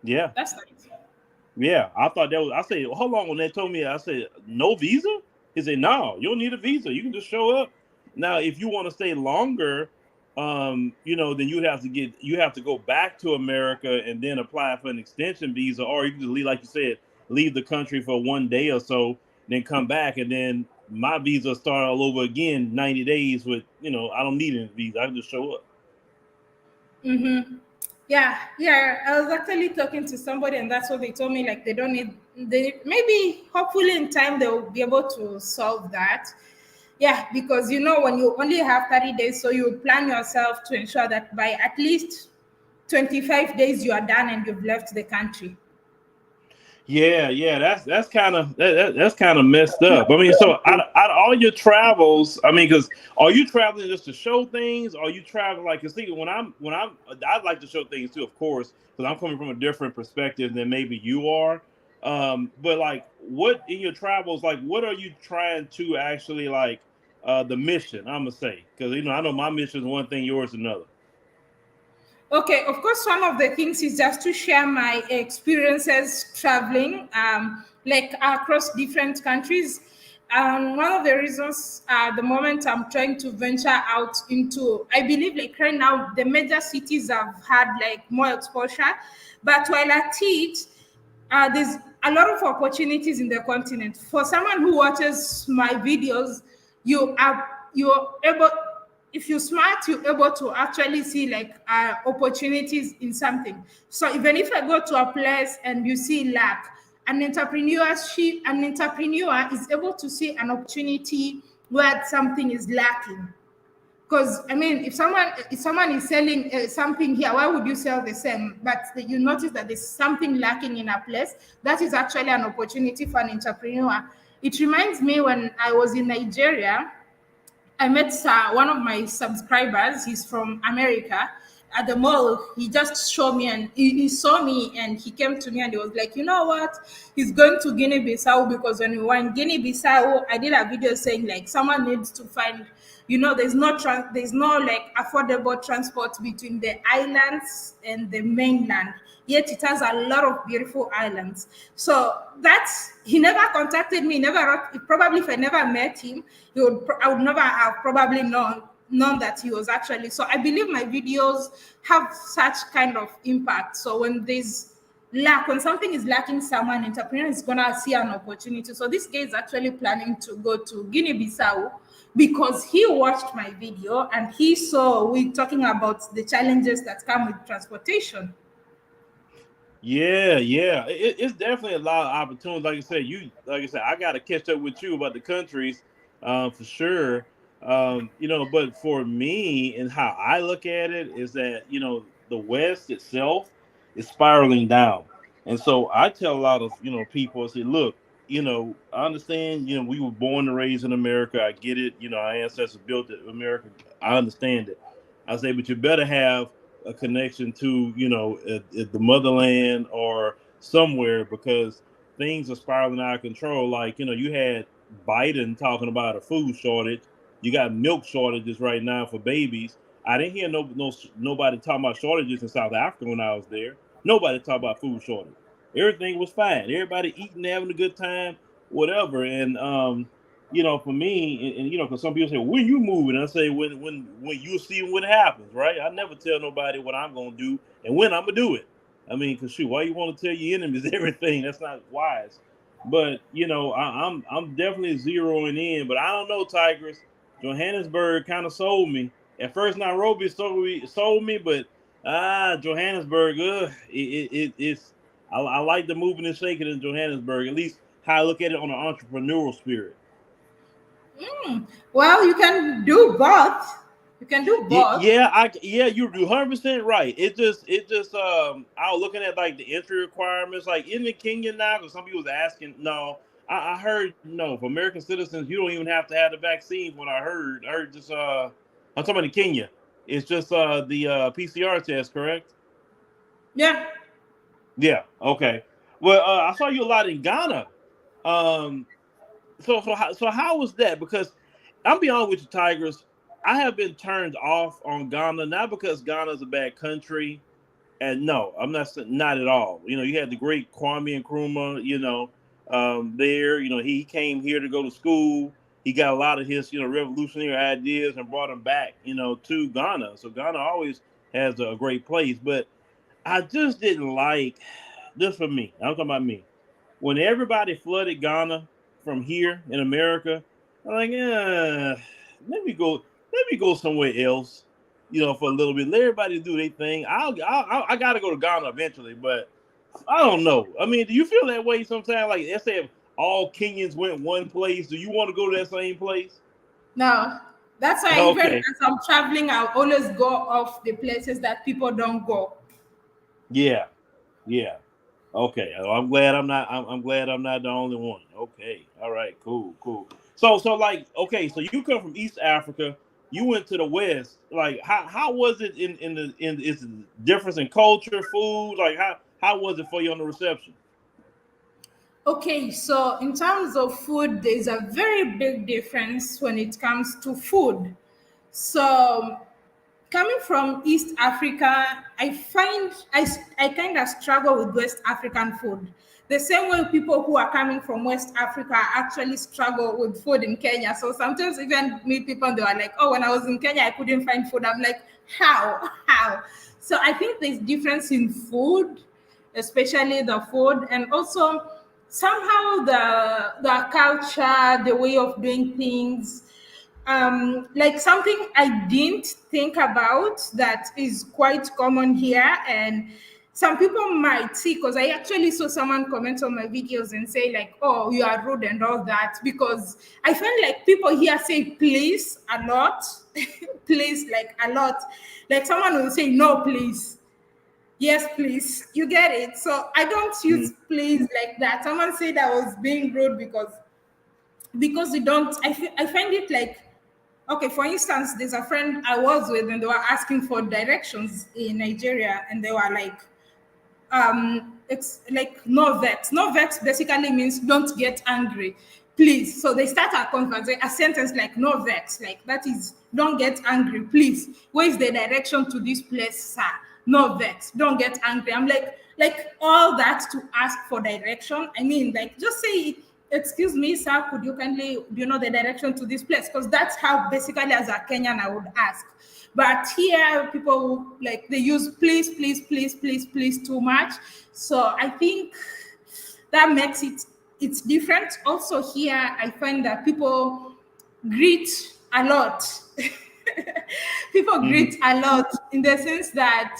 Yeah. That's nice. Yeah. I thought that was, I said, well, hold on. When they told me, I said, no visa? He said, no, you don't need a visa. You can just show up. Now, if you want to stay longer, then you have to go back to America and then apply for an extension visa, or you can just leave, like you said, leave the country for 1 day or so, then come back, and then my visa start all over again, 90 days with, I don't need any visa. I can just show up. Mm-hmm. Yeah. I was actually talking to somebody, and that's what they told me. Like, they don't need. Maybe hopefully in time they'll be able to solve that. Yeah, because when you only have 30 days, so you plan yourself to ensure that by at least 25 days you are done and you've left the country. Yeah, that's kind of that's kind of messed up. I mean, so out of all your travels, I mean, because are you traveling just to show things? Or are you traveling like? Cause see, I'd like to show things too, of course, because I'm coming from a different perspective than maybe you are. But like, what in your travels, like, what are you trying to actually like? The mission, I'm gonna say, because I know my mission is one thing, yours another. Okay, of course, one of the things is just to share my experiences traveling, like across different countries. One of the reasons, the moment I'm trying to venture out into, I believe, like right now, the major cities have had like more exposure, but while at it, there's a lot of opportunities in the continent. For someone who watches my videos, you're able, if you're smart, you're able to actually see like opportunities in something. So even if I go to a place and you see lack, an entrepreneur is able to see an opportunity where something is lacking. Because I mean, if someone is selling something here, why would you sell the same? But you notice that there's something lacking in a place. That is actually an opportunity for an entrepreneur. It reminds me when I was in Nigeria. I met one of my subscribers. He's from America. At the mall, he just showed me, and he saw me, and he came to me and he was like, you know what? He's going to Guinea-Bissau, because when we were in Guinea-Bissau, I did a video saying like someone needs to find, there's no like affordable transport between the islands and the mainland. Yet it has a lot of beautiful islands. So he never contacted me, never wrote. Probably if I never met him, I would never have probably known that he was actually. So I believe my videos have such kind of impact. So when there's lack, when something is lacking, someone entrepreneur is gonna see an opportunity. So this guy is actually planning to go to Guinea-Bissau because he watched my video and he saw we talking about the challenges that come with transportation. Yeah, it's definitely a lot of opportunities. Like I said, I got to catch up with you about the countries, for sure. But for me and how I look at it is that the West itself is spiraling down, and so I tell a lot of people, I say, look, I understand, we were born and raised in America. I get it. Our ancestors built America. I understand it. I say, but you better have a connection to at the motherland or somewhere, because things are spiraling out of control. Like you had Biden talking about a food shortage. You got milk shortages right now for babies. I didn't hear nobody talking about shortages in South Africa when I was there. Nobody talked about food shortage. Everything was fine. Everybody eating, having a good time, whatever. And for me, and because some people say, when you moving, I say, when you see when it happens, right? I never tell nobody what I'm gonna do and when I'm gonna do it. I mean, because shoot, why you want to tell your enemies everything? That's not wise. But I'm definitely zeroing in. But I don't know, Tigress. Johannesburg kind of sold me. At first, Nairobi sold me, but Johannesburg, it's. I like the moving and shaking in Johannesburg. At least how I look at it on an entrepreneurial spirit. Well, you can do both. You can do both. You're 100% right. It just I was looking at like the entry requirements, like in the KENYAN now, because some people was asking. No, I heard no, for American citizens you don't even have to have the vaccine. What I heard just I'm talking about in Kenya. It's just the PCR test, correct? Yeah. Yeah. Okay. Well, I saw you a lot in Ghana. So how was that? Because I'm be honest with you, Tigers, I have been turned off on Ghana, not because Ghana is a bad country, and no, I'm not at all. You had the great Kwame Nkrumah, there. He came here to go to school. he got a lot of his, revolutionary ideas and brought them back, to Ghana. So Ghana always has a great place. But I just didn't like, just for me, I'm talking about me, when everybody flooded Ghana from here in America, I'm like, let me go somewhere else, for a little bit. Let everybody do their thing. I got to go to Ghana eventually, but I don't know. I mean, do you feel that way sometimes? Like, let's say if all Kenyans went one place, do you want to go to that same place? No, that's why even Okay. as I'm traveling, I'll always go off the places that people don't go. Yeah. Yeah. Okay. I'm glad I'm not. I'm glad I'm not the only one. Okay. All right. Cool. So like, okay. So you come from East Africa. You went to the West. Like, how was it in is the difference in culture, food? Like, how was it for you on the reception? Okay, so in terms of food, there's a very big difference when it comes to food. So coming from East Africa, I find I kind of struggle with West African food. The same way people who are coming from West Africa actually struggle with food in Kenya. So sometimes even meet people and they are like, oh, when I was in Kenya, I couldn't find food. I'm like, how? How? So I think there's difference in food, especially the food, and also somehow the culture, the way of doing things, like something I didn't think about that is quite common here. And some people might see, because I actually saw someone comment on my videos and say like, oh, you are rude and all that, because I find like people here say please a lot. Please, like a lot. Like someone will say no please, yes please, you get it. So I don't use please like that. Someone said I was being rude because you don't, I find it like, okay, for instance, there's a friend I was with and they were asking for directions in Nigeria, and they were like, it's like no vex. No vex basically means don't get angry, please. So they start a sentence like no vex, like that is don't get angry, please. Where is the direction to this place, sir? No vex, don't get angry. I'm like all that to ask for direction. I mean, like just say, excuse me, sir, could you kindly, do you know the direction to this place? Because that's how basically as a Kenyan I would ask. But here people like they use please, please, please, please, please too much. So I think that makes it's different. Also here I find that people greet a lot. People greet a lot in the sense that,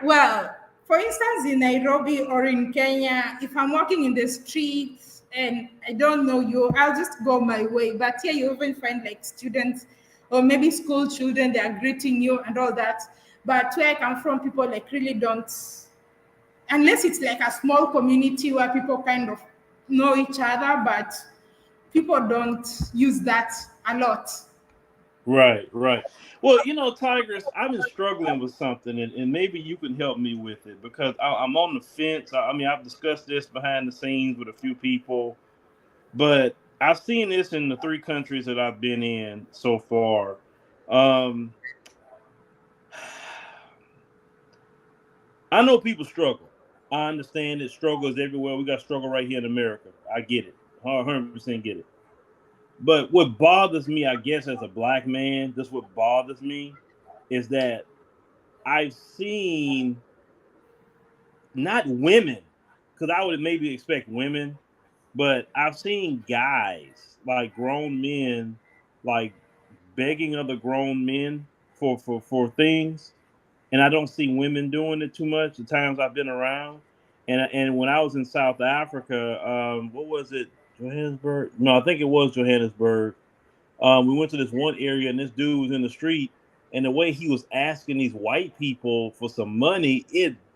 well, for instance, in Nairobi or in Kenya, if I'm walking in the streets and I don't know you, I'll just go my way. But here you even find like students or maybe school children, they are greeting you and all that. But where I come from, people like really don't, unless it's like a small community where people kind of know each other, but people don't use that a lot. Right. Well, Tigress, I've been struggling with something, and maybe you can help me with it because I'm on the fence. I mean, I've discussed this behind the scenes with a few people, but I've seen this in the 3 countries that I've been in so far. I know people struggle. I understand that struggle is everywhere. We got struggle right here in America. I get it. 100% get it. But what bothers me, I guess, as a black man, just what bothers me is that I've seen not women, because I would maybe expect women, but I've seen guys, like grown men, like begging other grown men for things. And I don't see women doing it too much the times I've been around. And when I was in South Africa, what was it? Johannesburg? No, I think it was Johannesburg. We went to this one area, and this dude was in the street, and the way he was asking these white people for some money,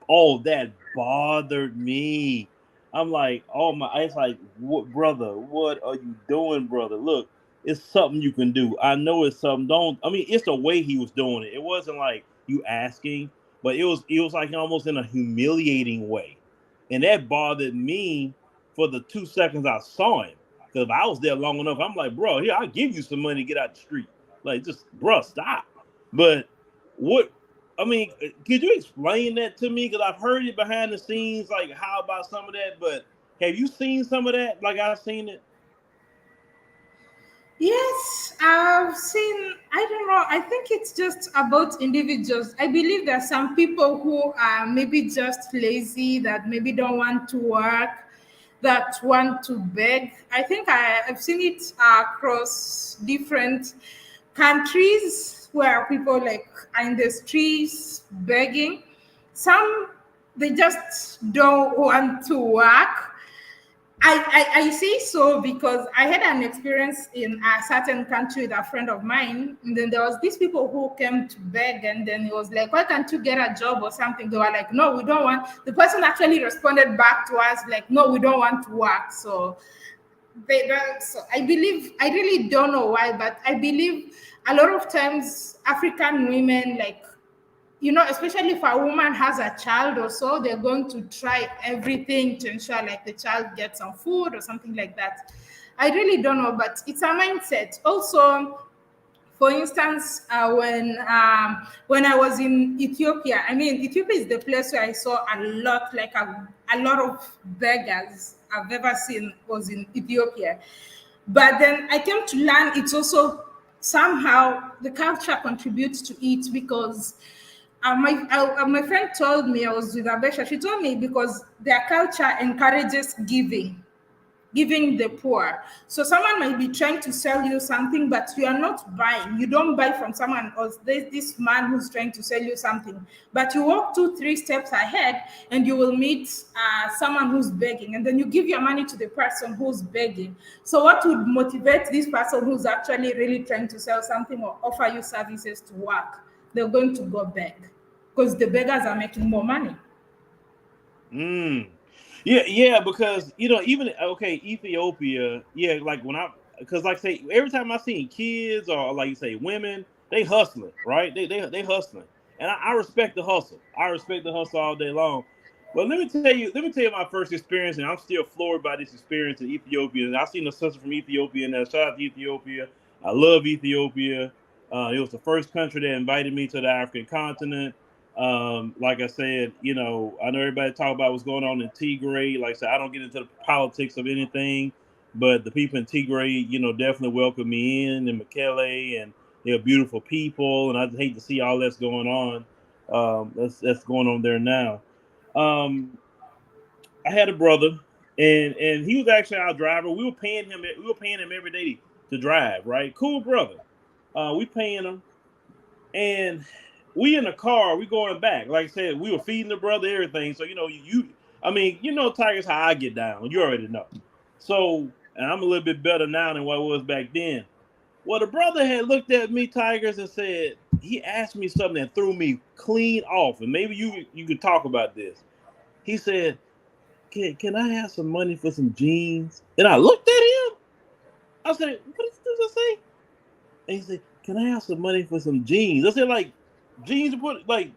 that bothered me. I'm like, oh my, it's like, what, brother? What are you doing, brother? Look, it's something you can do. I know it's something. It's the way he was doing it. It wasn't like you asking, but it was like almost in a humiliating way, and that bothered me for the 2 seconds I saw him. Because if I was there long enough, I'm like, bro, here, I'll give you some money to get out the street. Like, just, bro, stop. But could you explain that to me? Because I've heard it behind the scenes, like, how about some of that? But have you seen some of that? Like, I've seen it? Yeah, I've seen, I don't know, I think it's just about individuals. I believe there are some people who are maybe just lazy, that maybe don't want to work, that want to beg. I think I've seen it across different countries where people like are in the streets begging. Some, they just don't want to work. I say so because I had an experience in a certain country with a friend of mine, and then there was these people who came to beg, and then he was like, "Why can't you get a job or something?" They were like, "No, we don't want." The person actually responded back to us like, "No, we don't want to work." So they don't. So I believe, I really don't know why, but I believe a lot of times African women, like, you know, especially if a woman has a child or so, they're going to try everything to ensure like the child gets some food or something like that. I really don't know, but it's a mindset. Also, for instance, when I was in Ethiopia, I mean, Ethiopia is the place where I saw a lot, like a lot of beggars I've ever seen was in Ethiopia. But then I came to learn it's also somehow the culture contributes to it because my friend told me, I was with Abesha, she told me because their culture encourages giving the poor. So someone might be trying to sell you something, but you are not buying. You don't buy from someone else. There's this man who's trying to sell you something, but you walk 2-3 steps ahead and you will meet someone who's begging, and then you give your money to the person who's begging. So what would motivate this person who's actually really trying to sell something or offer you services to work? They're going to go beg because the beggars are making more money. Yeah, because even Ethiopia, like because like say every time I see kids or like you say women, they hustling, right? They hustling, and I respect the hustle. I respect the hustle all day long. But let me tell you my first experience, and I'm still floored by this experience in Ethiopia. And I seen a sister from Ethiopia, and shout out to Ethiopia. I love Ethiopia. It was the first country that invited me to the African continent. Like I said, I know everybody talk about what's going on in Tigray. Like I said, I don't get into the politics of anything, but the people in Tigray, definitely welcome me in Mekelle, and they're beautiful people. And I just hate to see all that's going on. That's going on there now. I had a brother, and he was actually our driver. We were paying him every day to drive. Right, cool brother. We paying him, and we in the car, we going back. Like I said, we were feeding the brother everything. So TIGRESS, how I get down. You already know. So, and I'm a little bit better now than what I was back then. Well, the brother had looked at me, TIGRESS, and said, he asked me something that threw me clean off. And maybe you could talk about this. He said, can I have some money for some jeans? And I looked at him. I said, what does I say? And he said, can I have some money for some jeans? I said, like, jeans to put, like,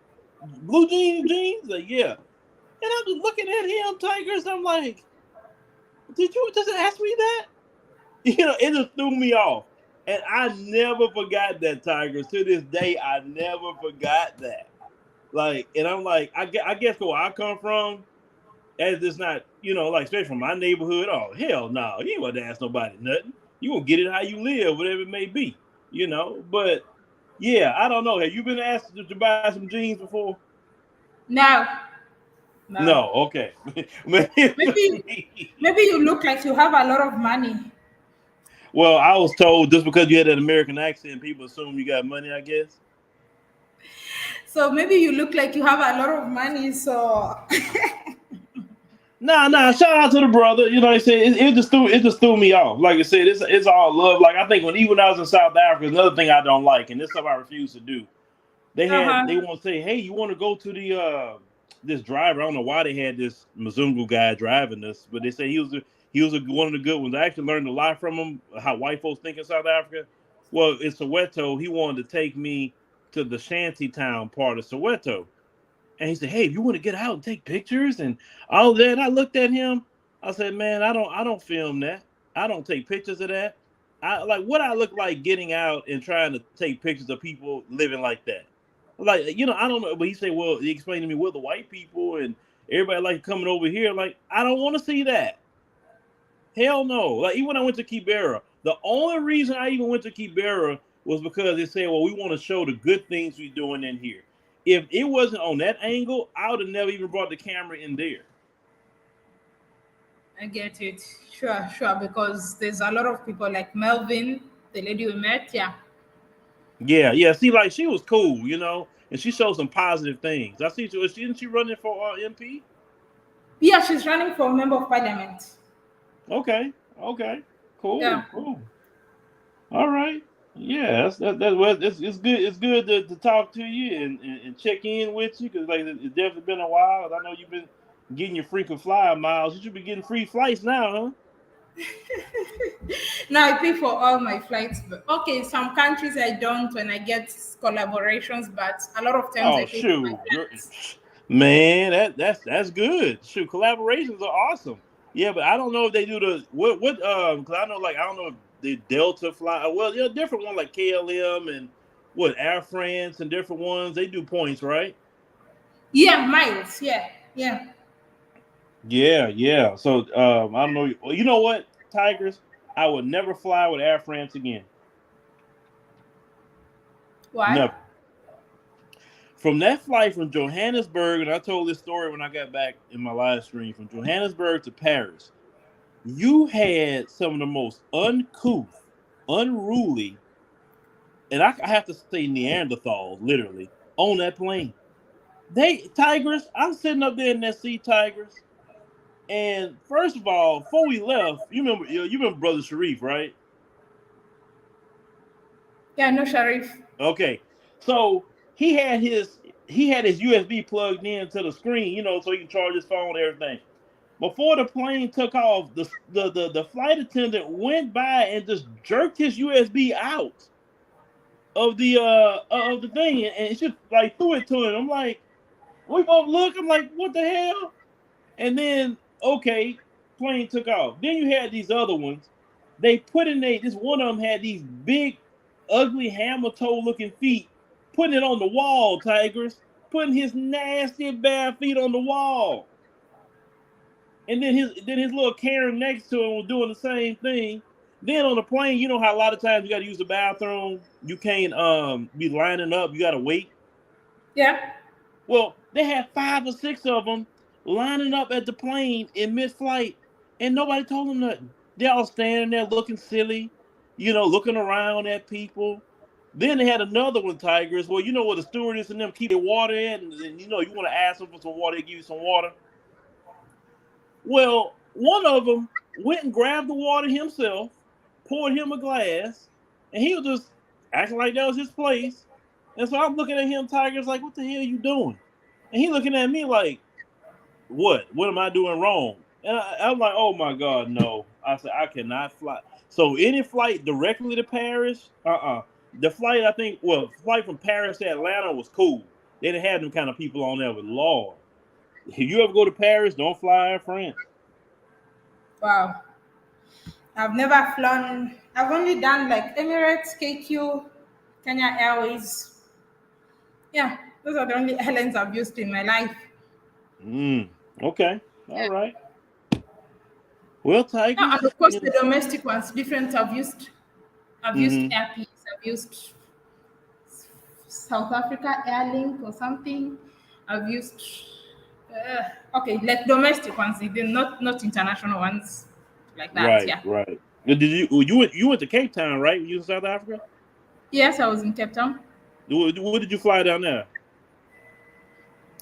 blue jeans? Like, yeah. And I'm just looking at him, TIGRESS. I'm like, did you just ask me that? It just threw me off. And I never forgot that, TIGRESS. To this day, I never forgot that. Like, and I'm like, I guess where I come from, as it's not, like, especially from my neighborhood, oh, hell no. You ain't want to ask nobody nothing. You gonna get it how you live, whatever it may be, But, yeah, I don't know. Have you been asked to buy some jeans before? No. Okay. maybe you look like you have a lot of money. Well, I was told just because you had an American accent, people assume you got money, I guess. So maybe you look like you have a lot of money, so Nah. Shout out to the brother. I said it just threw me off. Like I said, it's all love. Like I think when I was in South Africa, another thing I don't like, and this is something I refuse to do. They want to say, hey, you want to go to the this driver? I don't know why they had this Mzungu guy driving this, but they say he was one of the good ones. I actually learned a lot from him, how white folks think in South Africa. Well, in Soweto, he wanted to take me to the shanty town part of Soweto. And he said, hey, if you want to get out and take pictures and all that. And I looked at him. I said, man, I don't film that. I don't take pictures of that. I like what I look like getting out and trying to take pictures of people living like that. Like, I don't know. But he said, well, he explained to me, we're the white people and everybody like coming over here. Like, I don't want to see that. Hell no. Like, even when I went to Kibera, the only reason I even went to Kibera was because they said, well, we want to show the good things we're doing in here. If it wasn't on that angle, I would have never even brought the camera in there. I get it. Sure. Because there's a lot of people like Melvin, the lady we met. Yeah. Yeah. See, like she was cool, you know, and she showed some positive things. I see. Isn't she running for MP? Yeah, she's running for member of parliament. Okay. Cool. Yeah. All right. Yeah, it's good. It's good to talk to you and check in with you because like it's definitely been a while. I know you've been getting your frequent flyer miles. You should be getting free flights now, huh? No, I pay for all my flights. But okay, some countries I don't when I get collaborations, but a lot of times I Oh pay for my shoot, flights. man, that's good. Shoot, collaborations are awesome. Yeah, but I don't know if they do the what because I know like I don't know if the Delta fly. Well, yeah, different one like KLM and what Air France and different ones they do points, right? Yeah, miles. Yeah. Yeah. So I don't know. Well, you know what, Tigers? I would never fly with Air France again. Why? Never. From that flight from Johannesburg, and I told this story when I got back in my live stream, from Johannesburg to Paris, you had some of the most uncouth, unruly, and I have to say Neanderthals, literally, on that plane. Tigers, I'm sitting up there in that seat, Tigers. And first of all, before we left, you remember Brother Sharif, right? Yeah, no, Sharif. Okay. So he had his USB plugged into the screen, you know, so he can charge his phone and everything. Before the plane took off, the flight attendant went by and just jerked his USB out of the thing and just like threw it to him. I'm like, we both look. I'm like, what the hell? And then okay, plane took off. Then you had these other ones. They put in this one of them had these big, ugly hammer toe looking feet, putting it on the wall. Tigers putting his nasty bare feet on the wall. And then his little Karen next to him was doing the same thing. Then on the plane, you know how a lot of times you got to use the bathroom. You can't be lining up. You got to wait. Yeah. Well, they had 5 or 6 of them lining up at the plane in mid-flight, and nobody told them nothing. They all standing there looking silly, you know, looking around at people. Then they had another one, Tigers. Well, you know where the stewardess and them keep their water at, and you know you want to ask them for some water, they give you some water. Well, one of them went and grabbed the water himself, poured him a glass, and he was just acting like that was his place. And so I'm looking at him, Tigers, like, what the hell are you doing? And he looking at me like, what? What am I doing wrong? And I'm like, oh my God, no. I said, I cannot fly. So any flight directly to Paris, The flight, flight from Paris to Atlanta was cool. They didn't have them kind of people on there, but Lord. If you ever go to Paris, don't fly Air France. Wow. I've never flown. I've only done like Emirates, KQ, Kenya Airways. Yeah, those are the only airlines I've used in my life. Okay. All right. Well, Tigers. And of course, the domestic ones, different. I've used Air Peace. I've used South Africa Airlink or something. I've used like domestic ones, not international ones like that. Right, Yeah. right. Did you went to Cape Town, right? You in South Africa? Yes, I was in Cape Town. What did you fly down there?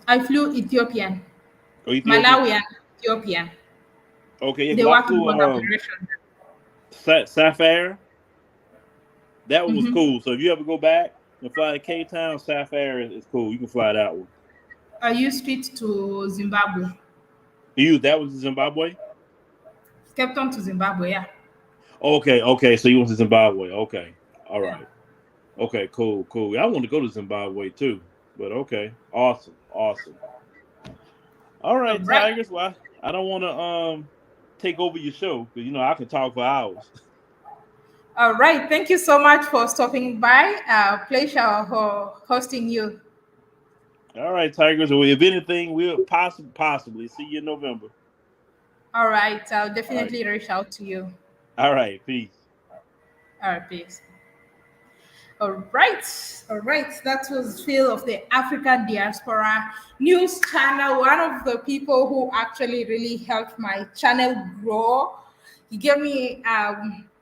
I flew Ethiopian. Oh, Ethiopian? Malawian, Ethiopian. Okay, yeah. They work in both operations. Sapphire. That one was cool. So if you ever go back and fly to Cape Town, Sapphire is cool. You can fly that one. I used it to Zimbabwe. You used that one to Zimbabwe? Cape Town to Zimbabwe, yeah. Okay. So you went to Zimbabwe. Okay. All right. Yeah. Okay, cool. I want to go to Zimbabwe too. But okay. Awesome. All right, Tigers. Well, I don't want to take over your show because I can talk for hours. All right. Thank you so much for stopping by. Pleasure hosting you. All right, Tigers. Well, if anything, we'll possibly see you in November. All right. I'll definitely reach out to you. All right. Peace. All right. Peace. All right, all right. That was Phil of the African Diaspora News Channel, one of the people who actually really helped my channel grow. He gave me,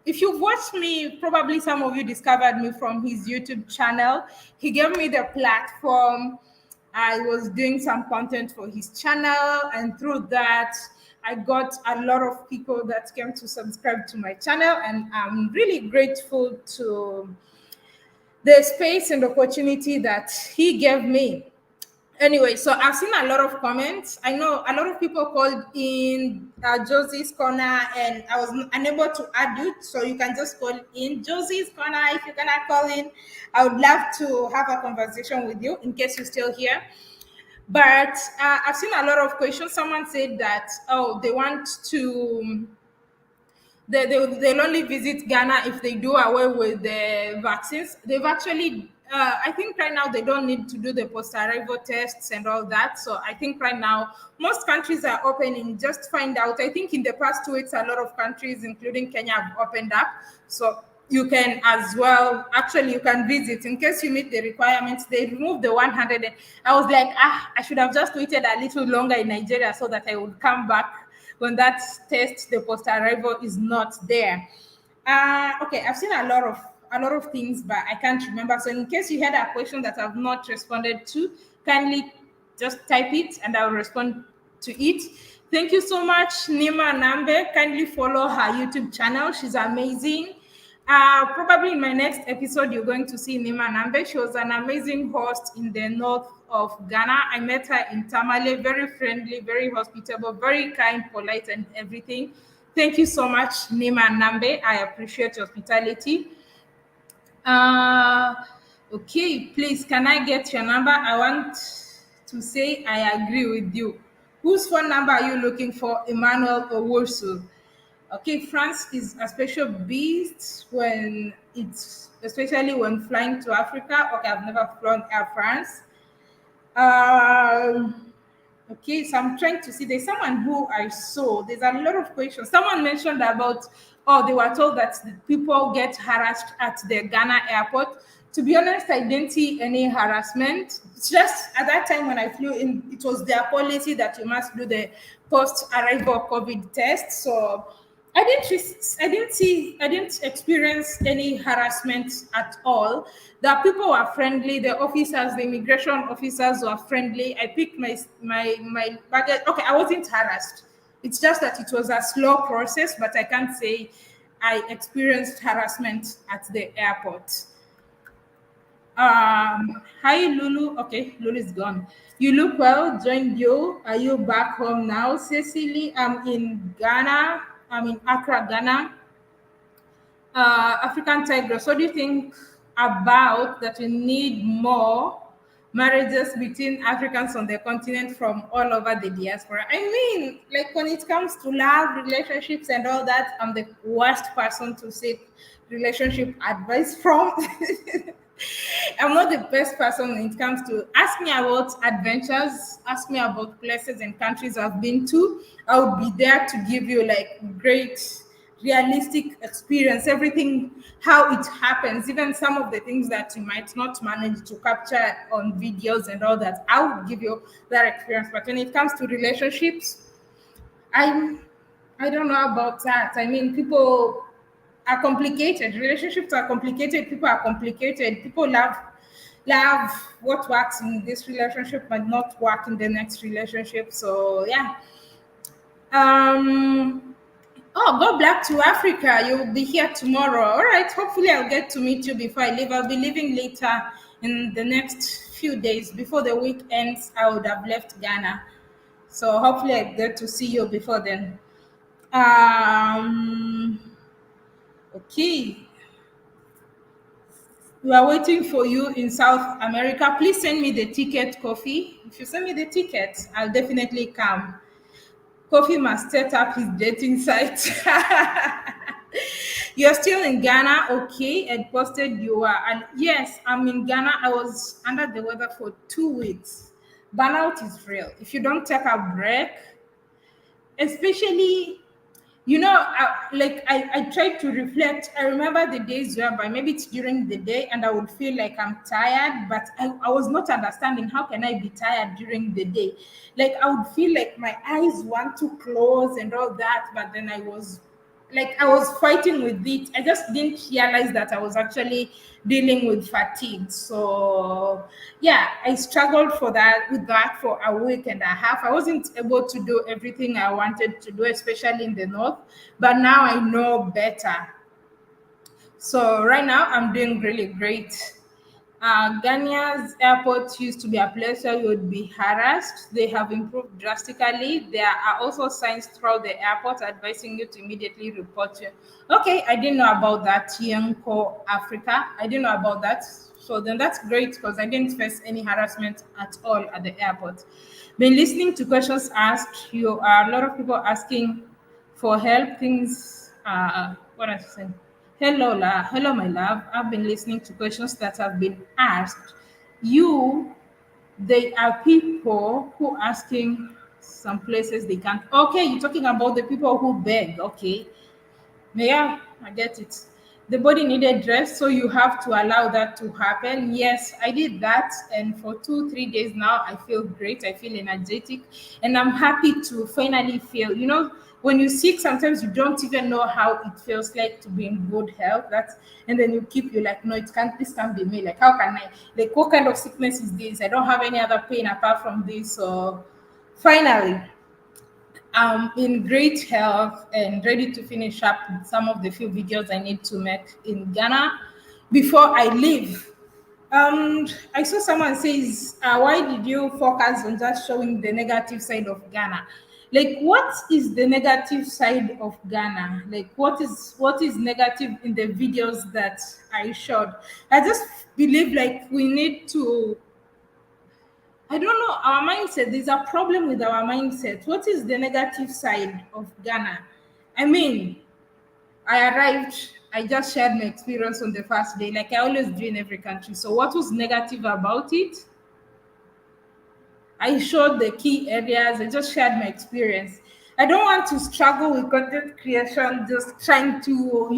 if you've watched me, probably some of you discovered me from his YouTube channel. He gave me the platform. I was doing some content for his channel, and through that, I got a lot of people that came to subscribe to my channel, and I'm really grateful to the space and opportunity that he gave me. Anyway, so I've seen a lot of comments. I know a lot of people called in Josie's Corner, and I was unable to add you. So you can just call in Josie's Corner if you cannot call in. I would love to have a conversation with you in case you're still here. But I've seen a lot of questions. Someone said that, oh, they want to they'll only visit Ghana if they do away with the vaccines. They've actually, I think right now they don't need to do the post-arrival tests and all that. So I think right now most countries are opening. Just find out. I think in the past 2 weeks, a lot of countries, including Kenya, have opened up. So you can as well, actually, you can visit in case you meet the requirements. They removed the 100. I was like, I should have just waited a little longer in Nigeria so that I would come back when that test, the post-arrival, is not there. Okay, I've seen a lot of things, but I can't remember. So in case you had a question that I've not responded to, kindly just type it and I'll respond to it. Thank you so much, Nima Nambe. Kindly follow her YouTube channel. She's amazing. Probably in my next episode, you're going to see Nima Nambe. She was an amazing host in the north of Ghana. I met her in Tamale, very friendly, very hospitable, very kind, polite, and everything. Thank you so much, Nima Nambe. I appreciate your hospitality. Okay, please, can I get your number? I want to say I agree with you. Whose phone number are you looking for, Emmanuel or Warsaw? Okay, France is a special beast especially when flying to Africa. Okay, I've never flown Air France. Okay, so I'm trying to see. There's someone who I saw. There's a lot of questions. Someone mentioned about, they were told that people get harassed at the Ghana airport. To be honest, I didn't see any harassment. It's just at that time when I flew in, it was their policy that you must do the post-arrival COVID test. So I didn't experience any harassment at all. The people were friendly. The officers, the immigration officers were friendly. I picked my baggage. Okay, I wasn't harassed. It's just that it was a slow process, but I can't say I experienced harassment at the airport. Hi, Lulu. Okay, Lulu is gone. You look well. Joined you. Are you back home now? Cecily, I'm in Ghana. I'm in Accra, Ghana. African TIGRESS, what do you think about that we need more marriages between Africans on the continent from all over the diaspora? I mean, like when it comes to love, relationships, and all that, I'm the worst person to seek relationship advice from. I'm not the best person when it comes to ask me about adventures, ask me about places and countries I've been to. I would be there to give you like great realistic experience, everything, how it happens, even some of the things that you might not manage to capture on videos and all that. I would give you that experience. But when it comes to relationships, I don't know about that. I mean, people are complicated. Relationships are complicated. People are complicated. People love what works in this relationship but not work in the next relationship. So yeah. Go back to Africa. You'll be here tomorrow. All right. Hopefully, I'll get to meet you before I leave. I'll be leaving later in the next few days. Before the week ends, I would have left Ghana. So hopefully, I get to see you before then. Okay. We are waiting for you in South America. Please send me the ticket, Kofi. If you send me the ticket, I'll definitely come. Kofi must set up his dating site. You're still in Ghana, okay? And posted you are. And yes, I'm in Ghana. I was under the weather for 2 weeks. Burnout is real. If you don't take a break, especially I try to reflect. I remember the days whereby maybe it's during the day and I would feel like I'm tired, but I was not understanding how can I be tired during the day. Like I would feel like my eyes want to close and all that, but then I was fighting with it. I just didn't realize that I was actually dealing with fatigue. So yeah, I struggled with that for a week and a half. I wasn't able to do everything I wanted to do, especially in the north. But now I know better. So right now I'm doing really great. Ghana's airport used to be a place where you would be harassed. They have improved drastically. There are also signs throughout the airport advising you to immediately report you. Okay, I didn't know about that. Yanko Africa. I didn't know about that. So then that's great because I didn't face any harassment at all at the airport. Been listening to questions asked. You are a lot of people asking for help. Things. What I saying? Hello, my love. I've been listening to questions that have been asked. They are people who asking some places they can't. Okay, you're talking about the people who beg. Okay, yeah, I get it. The body needed rest, so you have to allow that to happen. Yes, I did that, and for 2, 3 days now, I feel great. I feel energetic, and I'm happy to finally feel. When you're sick, sometimes you don't even know how it feels like to be in good health. And then you like, no, it can't. This can't be me. Like, how can I? Like, what kind of sickness is this? I don't have any other pain apart from this. So, finally, I'm in great health and ready to finish up some of the few videos I need to make in Ghana before I leave. I saw someone says, why did you focus on just showing the negative side of Ghana? Like, what is the negative side of Ghana? Like, what is negative in the videos that I showed? I just believe like we need to, I don't know, our mindset. There's a problem with our mindset. What is the negative side of Ghana? I mean, I arrived, I just shared my experience on the first day, like I always do in every country. So, what was negative about it? I showed the key areas, I just shared my experience. I don't want to struggle with content creation, just trying to,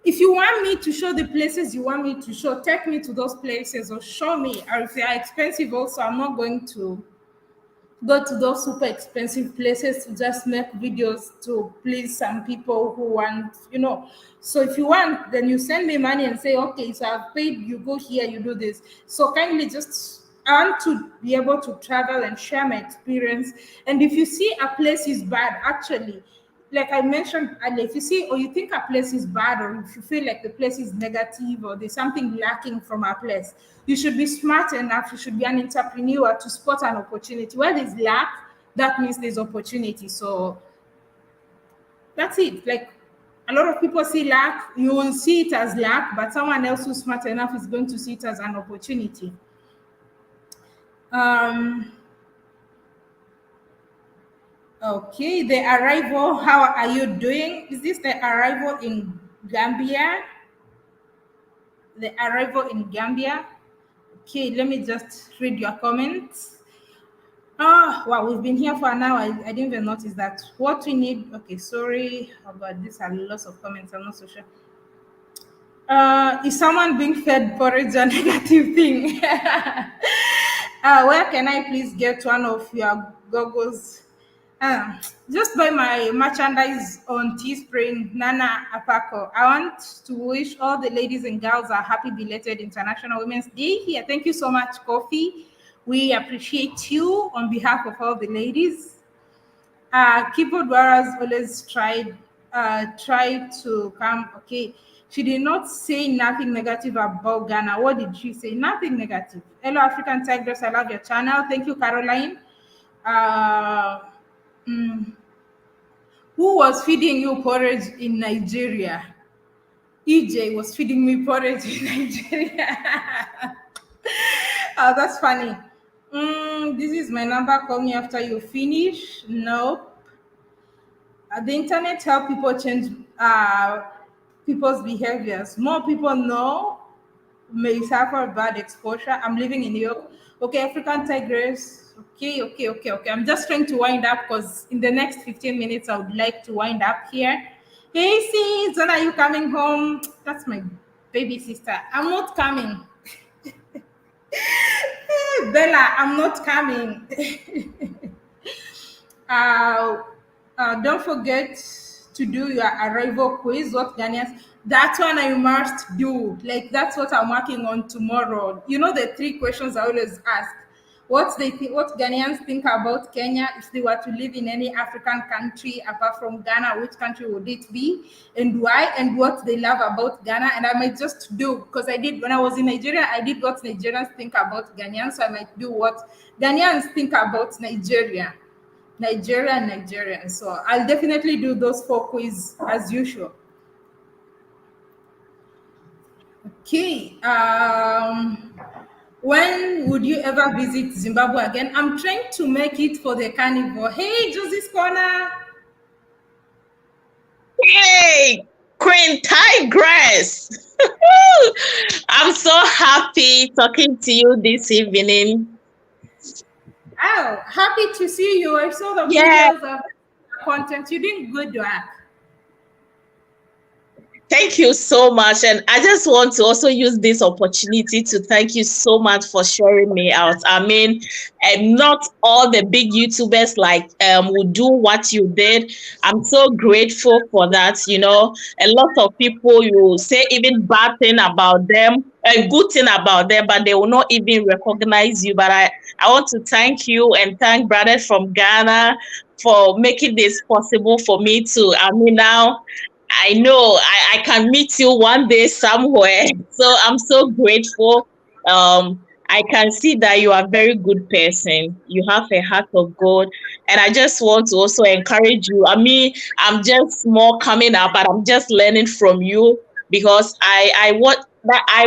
if you want me to show the places you want me to show, take me to those places or show me. Or if they are expensive, also, I'm not going to go to those super expensive places to just make videos to please some people who want. So if you want, then you send me money and say, okay, so I've paid, you go here, you do this. So kindly I want to be able to travel and share my experience. And if you see a place is bad, actually, like I mentioned earlier, if you see or you think a place is bad, or if you feel like the place is negative or there's something lacking from a place, you should be smart enough, you should be an entrepreneur to spot an opportunity. Where there's lack, that means there's opportunity. So that's it. Like a lot of people see lack, you will see it as lack, but someone else who's smart enough is going to see it as an opportunity. Okay, the arrival, how are you doing? Is this the arrival in Gambia? The arrival in Gambia? Okay, let me just read your comments. Wow, we've been here for an hour. I didn't even notice that. What we need, okay, sorry about this. Are lots of comments. I'm not so sure. Is someone being fed porridge a negative thing? Where can I please get one of your goggles? Just buy my merchandise on Teespring, Nana Apako. I want to wish all the ladies and girls a happy belated International Women's Day here. Thank you so much, Kofi. We appreciate you on behalf of all the ladies. Keyboard warriors always try to come. Okay, she did not say nothing negative about Ghana. What did she say? Nothing negative. Hello, African Tigress. I love your channel. Thank you, Caroline. Who was feeding you porridge in Nigeria? EJ was feeding me porridge in Nigeria. Oh, that's funny. This is my number. Call me after you finish. Nope. The internet help people change people's behaviors. More people may suffer bad exposure. I'm living in New York. Okay, African Tigress. Okay. I'm just trying to wind up because in the next 15 minutes, I would like to wind up here. Hey, sis, when are you coming home? That's my baby sister. I'm not coming. Bella, I'm not coming. Don't forget to do your arrival quiz. What Ghanaians? That one I must do. Like that's what I'm working on tomorrow. You know the 3 questions I always ask. What Ghanaians think about Kenya if they were to live in any African country apart from Ghana, which country would it be and why, and what they love about Ghana. And I might just do, because I did when I was in Nigeria, I did what Nigerians think about Ghanaians, so I might do what Ghanaians think about Nigeria. So I'll definitely do those 4 quiz as usual. Okay. When would you ever visit Zimbabwe again? I'm trying to make it for the carnival. Hey, Josie's Corner. Hey, Queen Tigress. I'm so happy talking to you this evening. Oh, happy to see you. I saw the videos of content. You did good work. Thank you so much. And I just want to also use this opportunity to thank you so much for sharing me out. I mean, not all the big YouTubers would do what you did. I'm so grateful for that. You know, a lot of people, you say even bad thing about them, a good thing about them, but they will not even recognize you. But I want to thank you and thank brothers from Ghana for making this possible for me to, I mean, now I know I can meet you one day somewhere. So I'm so grateful. I can see that you are a very good person. You have a heart of God. And I just want to also encourage you. I mean, I'm just more coming up, but I'm just learning from you because I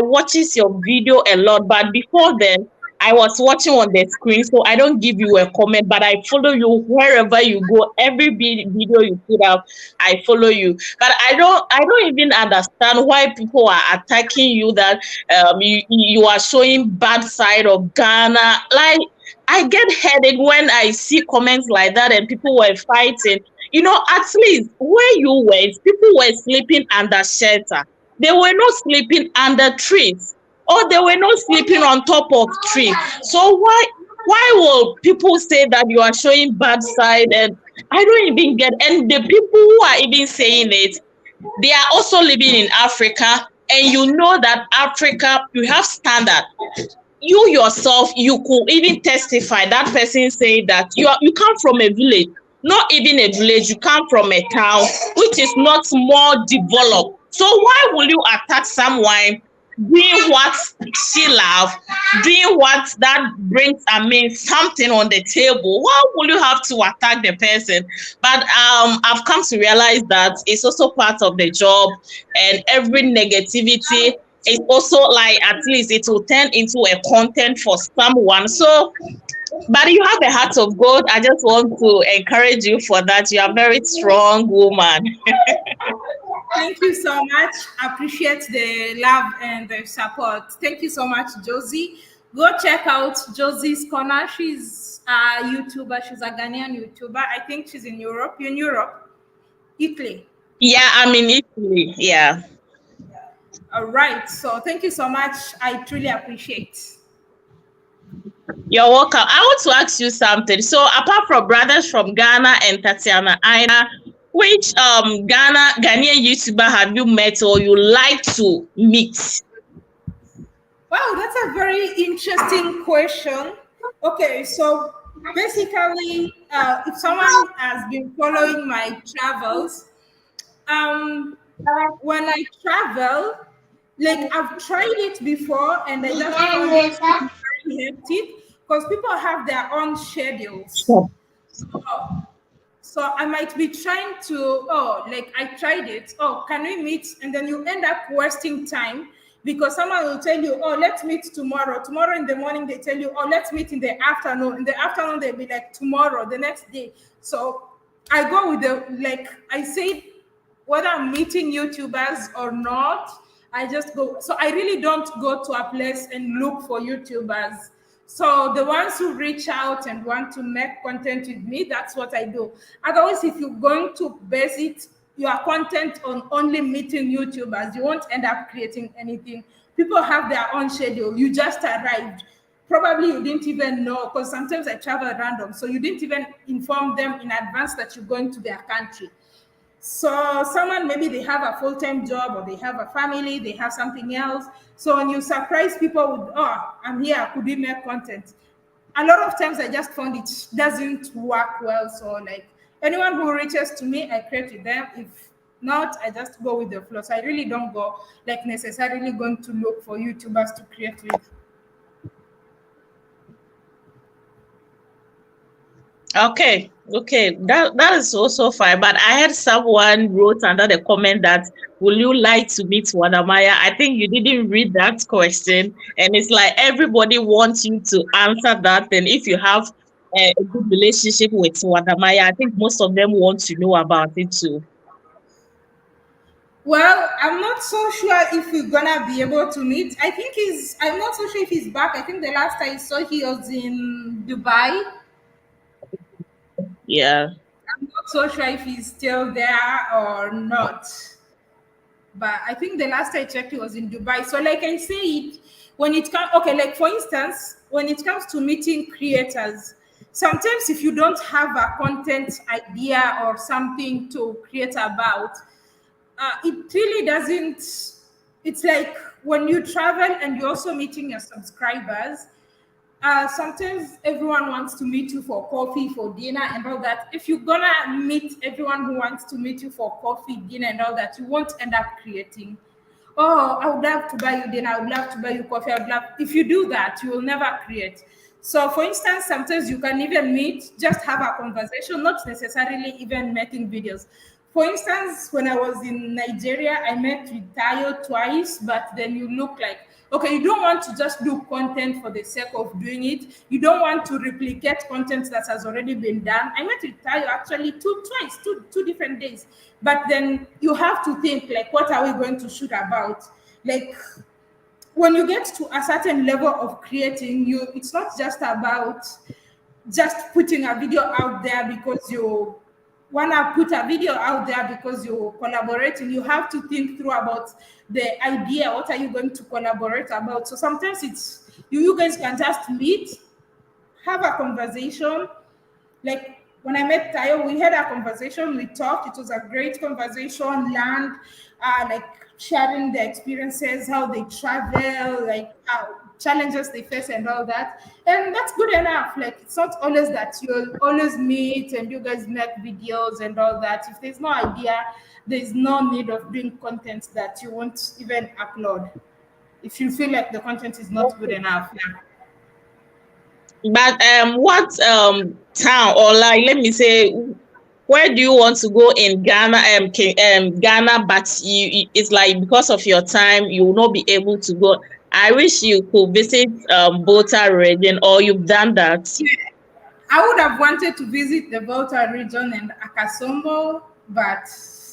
watches your video a lot. But before then, I was watching on the screen, so I don't give you a comment, but I follow you wherever you go. Every video you put up, I follow you. But I don't even understand why people are attacking you, that you are showing bad side of Ghana. Like, I get headache when I see comments like that and people were fighting. You know, at least where you were, people were sleeping under shelter. They were not sleeping under trees, or they were not sleeping on top of tree. So why will people say that you are showing bad side? And I don't even get, and the people who are even saying it, they are also living in Africa, and you know that Africa, you have standard. You yourself, you could even testify, that person say that you come from a village, not even a village, you come from a town which is not more developed. So why will you attack someone doing what she loves, doing what that brings, I mean, something on the table? Why will you have to attack the person? But I've come to realize that it's also part of the job, and every negativity is also like, at least it will turn into a content for someone. So, but you have a heart of gold. I just want to encourage you for that. You are a very strong woman. Thank you so much. I appreciate the love and the support. Thank you so much, Josie. Go check out Josie's Corner. She's a YouTuber. She's a Ghanaian YouTuber. I think she's in Europe. You're in Europe? Italy? Yeah, I'm in Italy. Yeah. All right. So thank you so much. I truly appreciate. You're welcome. I want to ask you something. So apart from brothers from Ghana and Tatiana, which Ghanaian YouTuber have you met or you like to meet? Wow, that's a very interesting question. Okay, so basically, if someone has been following my travels, when I travel, like I've tried it before and I just found it very hectic because people have their own schedules. So I might be trying to, I tried it. Oh, can we meet? And then you end up wasting time because someone will tell you, oh, let's meet tomorrow. Tomorrow in the morning, they tell you, oh, let's meet in the afternoon. In the afternoon, they'll be like, tomorrow, the next day. So I go with I say, whether I'm meeting YouTubers or not, I just go. So I really don't go to a place and look for YouTubers. So the ones who reach out and want to make content with me, that's what I do. Otherwise, if you're going to base it, your content on only meeting YouTubers, you won't end up creating anything. People have their own schedule. You just arrived. Probably you didn't even know, because sometimes I travel random. So you didn't even inform them in advance that you're going to their country. So someone, maybe they have a full-time job or they have a family, they have something else. So when you surprise people with, oh, I'm here, could we make content? A lot of times I just found it doesn't work well. So like anyone who reaches to me, I create with them. If not, I just go with the flow. So I really don't go like necessarily going to look for YouTubers to create with. Okay, that is also fine. But I had someone wrote under the comment that, will you like to meet Wadamaya? I think you didn't read that question, and it's like everybody wants you to answer that. And if you have a good relationship with Wadamaya, I think most of them want to know about it too. Well, I'm not so sure if we're gonna be able to meet. I'm not so sure if he's back. I think the last I saw he was in Dubai. Yeah. I'm not so sure if he's still there or not. But I think the last I checked, he was in Dubai. So, like I said, when it comes, okay, like for instance, when it comes to meeting creators, sometimes if you don't have a content idea or something to create about, it really doesn't. It's like when you travel and you're also meeting your subscribers. Sometimes everyone wants to meet you for coffee, for dinner, and all that. If you're gonna meet everyone who wants to meet you for coffee, dinner, and all that, you won't end up creating. Oh, I would love to buy you dinner. I would love to buy you coffee. I would love. If you do that, you will never create. So, for instance, sometimes you can even meet, just have a conversation, not necessarily even making videos. For instance, when I was in Nigeria, I met with Tayo twice, but then you look like, okay, you don't want to just do content for the sake of doing it. You don't want to replicate content that has already been done. I met with Tayo actually twice, two different days. But then you have to think, like, what are we going to shoot about? Like, when you get to a certain level of creating, it's not just about just putting a video out there because you want to put a video out there because you're collaborating. You have to think through about the idea. What are you going to collaborate about? So sometimes it's you guys can just meet, have a conversation. Like when I met Tayo, we had a conversation, we talked. It was a great conversation, learned, like sharing the experiences, how they travel, like how challenges they face and all that. And that's good enough. Like it's not always that you'll always meet and you guys make videos and all that. If there's no idea, there's no need of doing content that you won't even upload. If you feel like the content is not good enough. Yeah. But what town, or like, let me say, where do you want to go in Ghana? Ghana, but it's like because of your time, you will not be able to go. I wish you could visit Volta region, or you've done that. Yeah. I would have wanted to visit the Volta region and Akasombo, but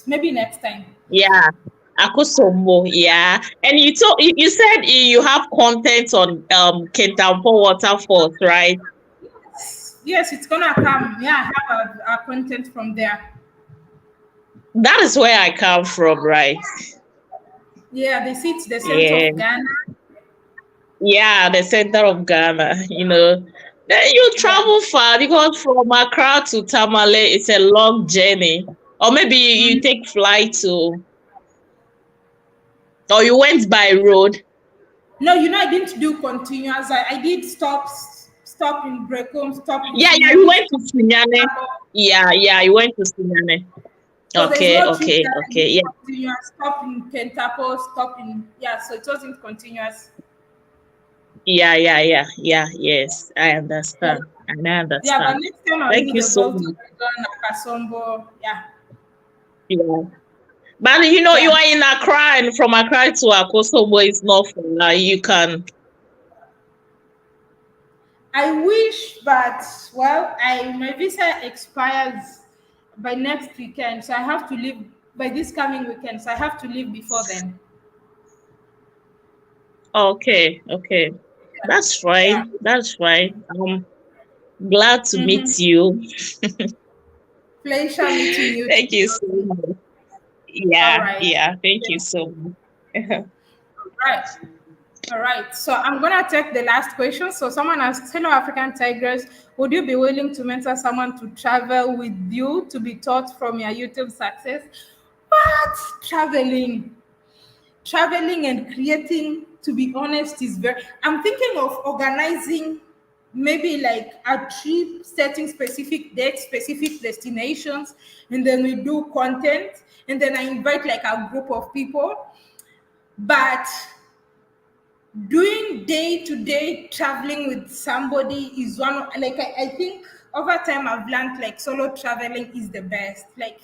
maybe next time. Yeah, Akosombo. Yeah, and you said you have content on Kentampo Waterfalls, right? Yes, it's gonna come. Yeah, I have a content from there. That is where I come from, right? Yeah, they see it's the center of Ghana. Yeah, the center of Ghana. Then you travel far, because from Accra to Tamale, it's a long journey. Or maybe you take flight to, or you went by road. No, I didn't do continuous. I did stop in Brecum, stop in Yeah, you went to Sunyane. Yeah, you went to Sunyane. So okay, yeah. Continuous, stop in Kentapo, so it wasn't continuous. Yeah, yes, I understand. Yeah, but next time I'll Thank you so much. Yeah. But you are in Accra, and from Accra to Akosombo is not far. You can. I wish, but my visa expires by next weekend, so I have to leave by this coming weekend. So I have to leave before then. Okay. That's fine. That's fine. I'm glad to meet you. Pleasure meeting you Thank you too. so much. All Yeah, right. yeah. Thank you so much. Right. All right. So I'm gonna take the last question. So someone asked, "Hello, African Tigress. Would you be willing to mentor someone to travel with you to be taught from your YouTube success?" What traveling and creating? To be honest, is very. I'm thinking of organizing maybe like a trip, setting specific dates, specific destinations, and then we do content, and then I invite like a group of people. But doing day-to-day traveling with somebody is one of, like I think over time I've learned like solo traveling is the best. Like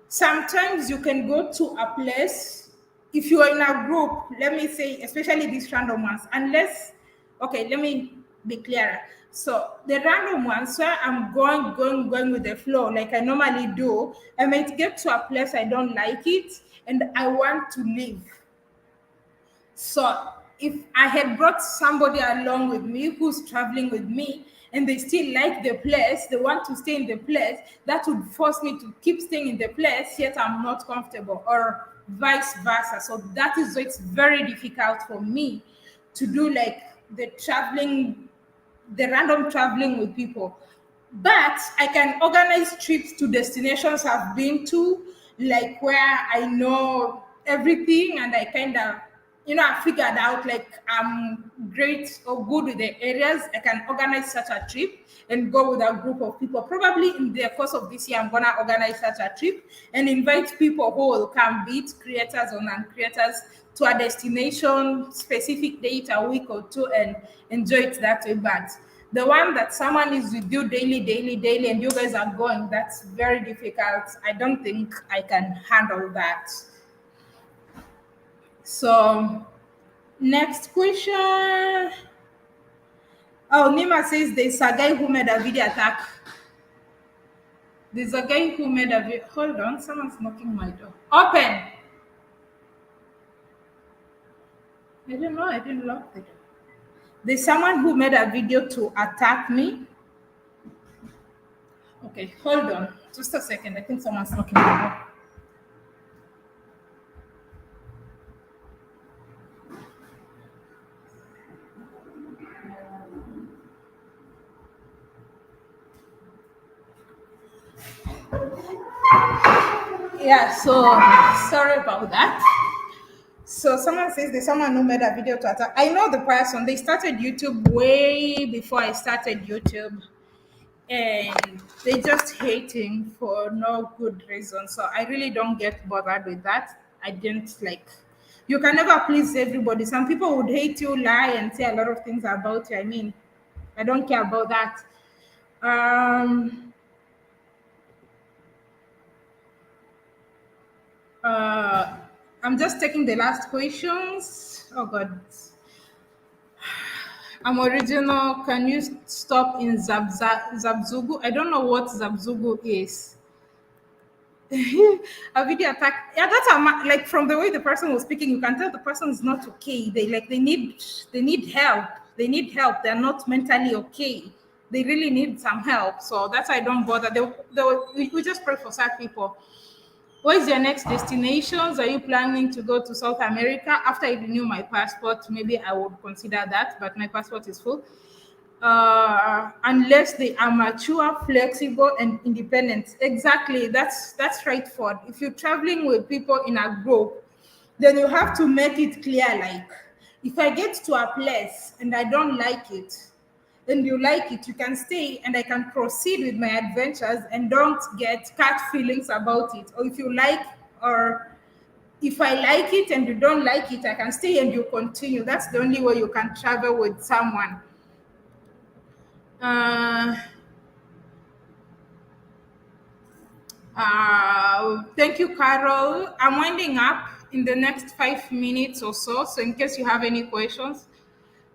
sometimes you can go to a place if you are in a group, let me say, especially these random ones, unless, okay, let me be clearer. So the random ones where I'm going with the flow like I normally do, I might get to a place I don't like it and I want to leave. So if I had brought somebody along with me who's traveling with me and they still like the place, they want to stay in the place, that would force me to keep staying in the place, yet I'm not comfortable, or vice versa. So that is why it's very difficult for me to do like the traveling, the random traveling with people. But I can organize trips to destinations I've been to, like where I know everything and I kind of, I figured out like I'm great or good with the areas. I can organize such a trip and go with a group of people. Probably in the course of this year, I'm gonna organize such a trip and invite people who will come, be it creators or non-creators, to a destination, specific date, a week or two, and enjoy it that way. But the one that someone is with you daily, and you guys are going, that's very difficult. I don't think I can handle that. So, next question. Oh, Nima says there's a guy who made a video attack. There's a guy who made a video. Hold on, someone's knocking my door. Open. I don't know. I didn't lock the door. There's someone who made a video to attack me. Okay, hold on. Just a second. I think someone's knocking my door. Yeah, so sorry about that. So someone says there's someone who made a video to attack. I know the person. They started YouTube way before I started YouTube, and they just hating for no good reason. So I really don't get bothered with that. I didn't like. You can never please everybody. Some people would hate you, lie, and say a lot of things about you. I mean, I don't care about that. I'm just taking the last questions. Oh God. I'm original. Can you stop in Zabzugu? I don't know what Zabzugu is. A video attack. Yeah, that's like from the way the person was speaking, you can tell the person is not okay. They need help. They need help. They're not mentally okay. They really need some help. So that's why I don't bother. We just pray for sad people. What is your next destinations? Are you planning to go to South America? After I renew my passport, maybe I would consider that, but my passport is full. Unless they are mature, flexible, and independent. Exactly, that's right, Ford. If you're traveling with people in a group, then you have to make it clear, like, if I get to a place and I don't like it, and you like it, you can stay and I can proceed with my adventures and don't get cut feelings about it. Or if you like, or if I like it and you don't like it, I can stay and you continue. That's the only way you can travel with someone. Thank you, Carol. I'm winding up in the next 5 minutes or so. So in case you have any questions,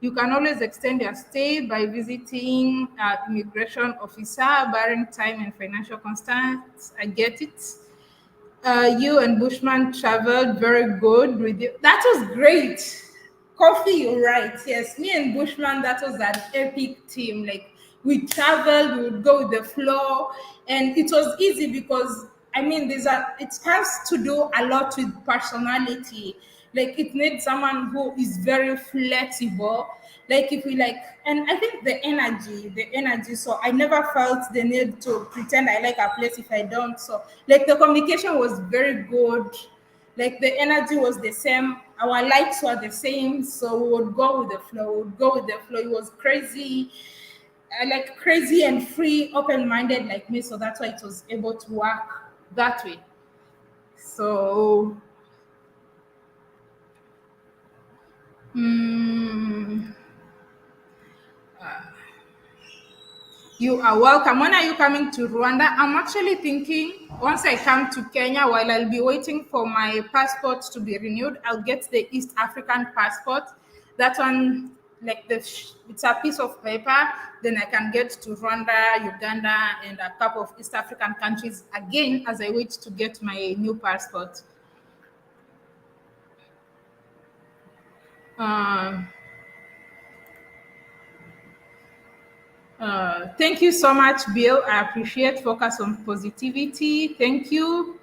you can always extend your stay by visiting immigration officer, barring time and financial constraints. I get it. You and Bushman traveled very good with you. That was great. Coffee, you're right. Yes, me and Bushman, that was an epic team. Like we traveled, we would go with the flow, and it was easy because I mean, it has to do a lot with personality. Like it needs someone who is very flexible. Like if we like, and I think the energy. So I never felt the need to pretend I like a place if I don't. So like the communication was very good, like the energy was the same, our likes were the same, so we would go with the flow, it was crazy, like crazy and free, open-minded like me, so that's why it was able to work that way. So mm, you are welcome. When are you coming to Rwanda? I'm actually thinking once I come to Kenya, while I'll be waiting for my passport to be renewed, I'll get the East African passport. That one, like it's a piece of paper. Then I can get to Rwanda, Uganda, and a couple of East African countries again as I wait to get my new passport. Thank you so much, Bill. I appreciate focus on positivity. Thank you.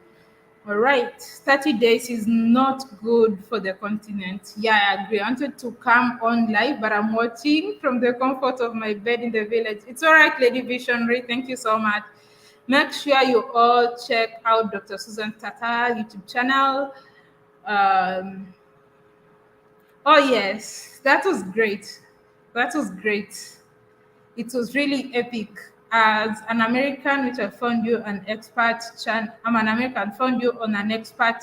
All right. 30 days is not good for the continent. Yeah, I agree. I wanted to come on live, but I'm watching from the comfort of my bed in the village. It's all right, Lady Visionary. Thank you so much. Make sure you all check out Dr. Susan Tata YouTube channel. Oh, yes. That was great. That was great. It was really epic. As an American, which I found you an expert channel. I'm an American, found you on an expert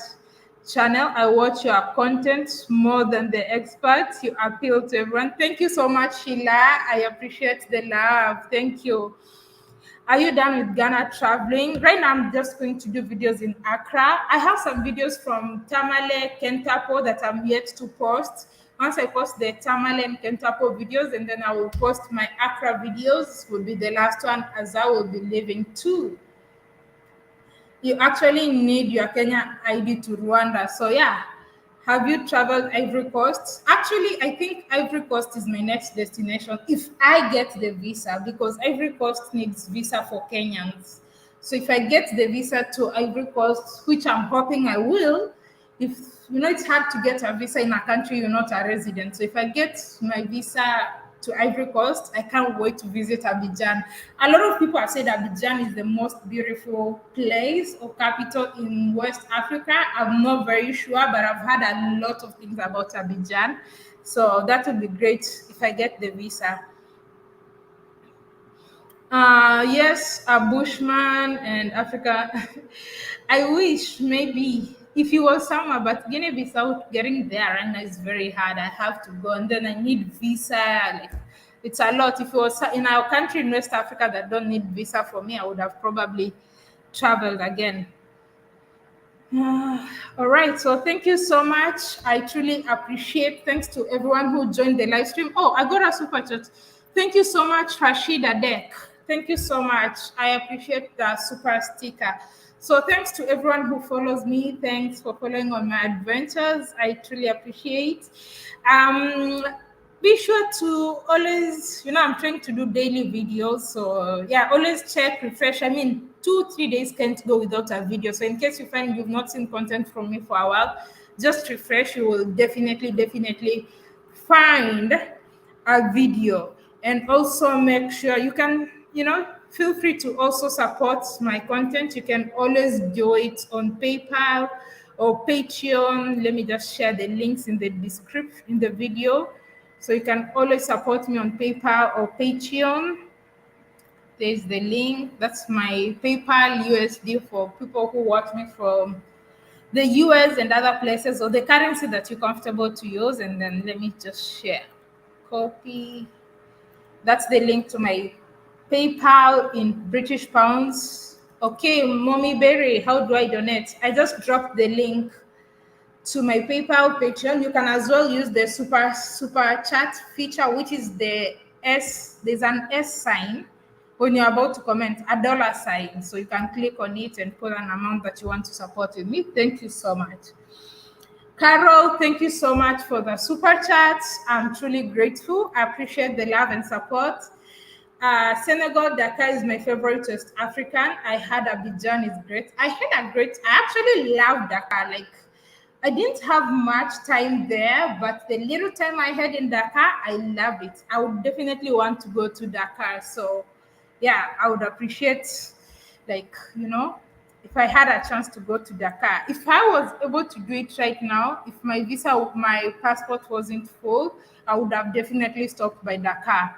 channel. I watch your content more than the experts. You appeal to everyone. Thank you so much, Sheila. I appreciate the love. Thank you. Are you done with Ghana traveling? Right now, I'm just going to do videos in Accra. I have some videos from Tamale, Kentapo that I'm yet to post. Once I post the Tamale and Kentapo videos, and then I will post my Accra videos, will be the last one, as I will be leaving too. You actually need your Kenya ID to Rwanda. So yeah, have you traveled Ivory Coast? Actually, I think Ivory Coast is my next destination if I get the visa, because Ivory Coast needs visa for Kenyans. So if I get the visa to Ivory Coast, which I'm hoping I will, if you know, it's hard to get a visa in a country you're not a resident. So if I get my visa to Ivory Coast, I can't wait to visit Abidjan. A lot of people have said Abidjan is the most beautiful place or capital in West Africa. I'm not very sure, but I've heard a lot of things about Abidjan. So that would be great if I get the visa. Yes, a bushman and Africa. I wish maybe if you were somewhere, but Guinea-Bissau, getting there right now is very hard. I have to go, and then I need visa. Like it's a lot. If it was in our country in West Africa that don't need visa for me, I would have probably traveled again. All right, so thank you so much. I truly appreciate. Thanks to everyone who joined the live stream. Oh, I got a super chat. Thank you so much, Rashida Dek. Thank you so much. I appreciate the super sticker. So thanks to everyone who follows me. Thanks for following on my adventures. I truly appreciate. Be sure to always, I'm trying to do daily videos. So yeah, always check, refresh. I mean, 2-3 days can't go without a video. So in case you find you've not seen content from me for a while, just refresh. You will definitely find a video. And also make sure you can, feel free to also support my content. You can always do it on PayPal or Patreon. Let me just share the links in the description in the video. So you can always support me on PayPal or Patreon. There's the link. That's my PayPal USD for people who watch me from the US and other places, or the currency that you're comfortable to use. And then let me just share. Copy. That's the link to my PayPal in British pounds. Okay, Mommy Berry, how do I donate? I just dropped the link to my PayPal Patreon. You can as well use the super chat feature, which is the S. There's an S sign when you're about to comment, a dollar sign. So you can click on it and put an amount that you want to support with me. Thank you so much. Carol, thank you so much for the super chat. I'm truly grateful. I appreciate the love and support. Senegal, Dakar is my favorite West African. I had Abidjan is great. I actually love Dakar. Like, I didn't have much time there, but the little time I had in Dakar, I loved it. I would definitely want to go to Dakar. So, yeah, I would appreciate, like, if I had a chance to go to Dakar. If I was able to do it right now, if my passport wasn't full, I would have definitely stopped by Dakar.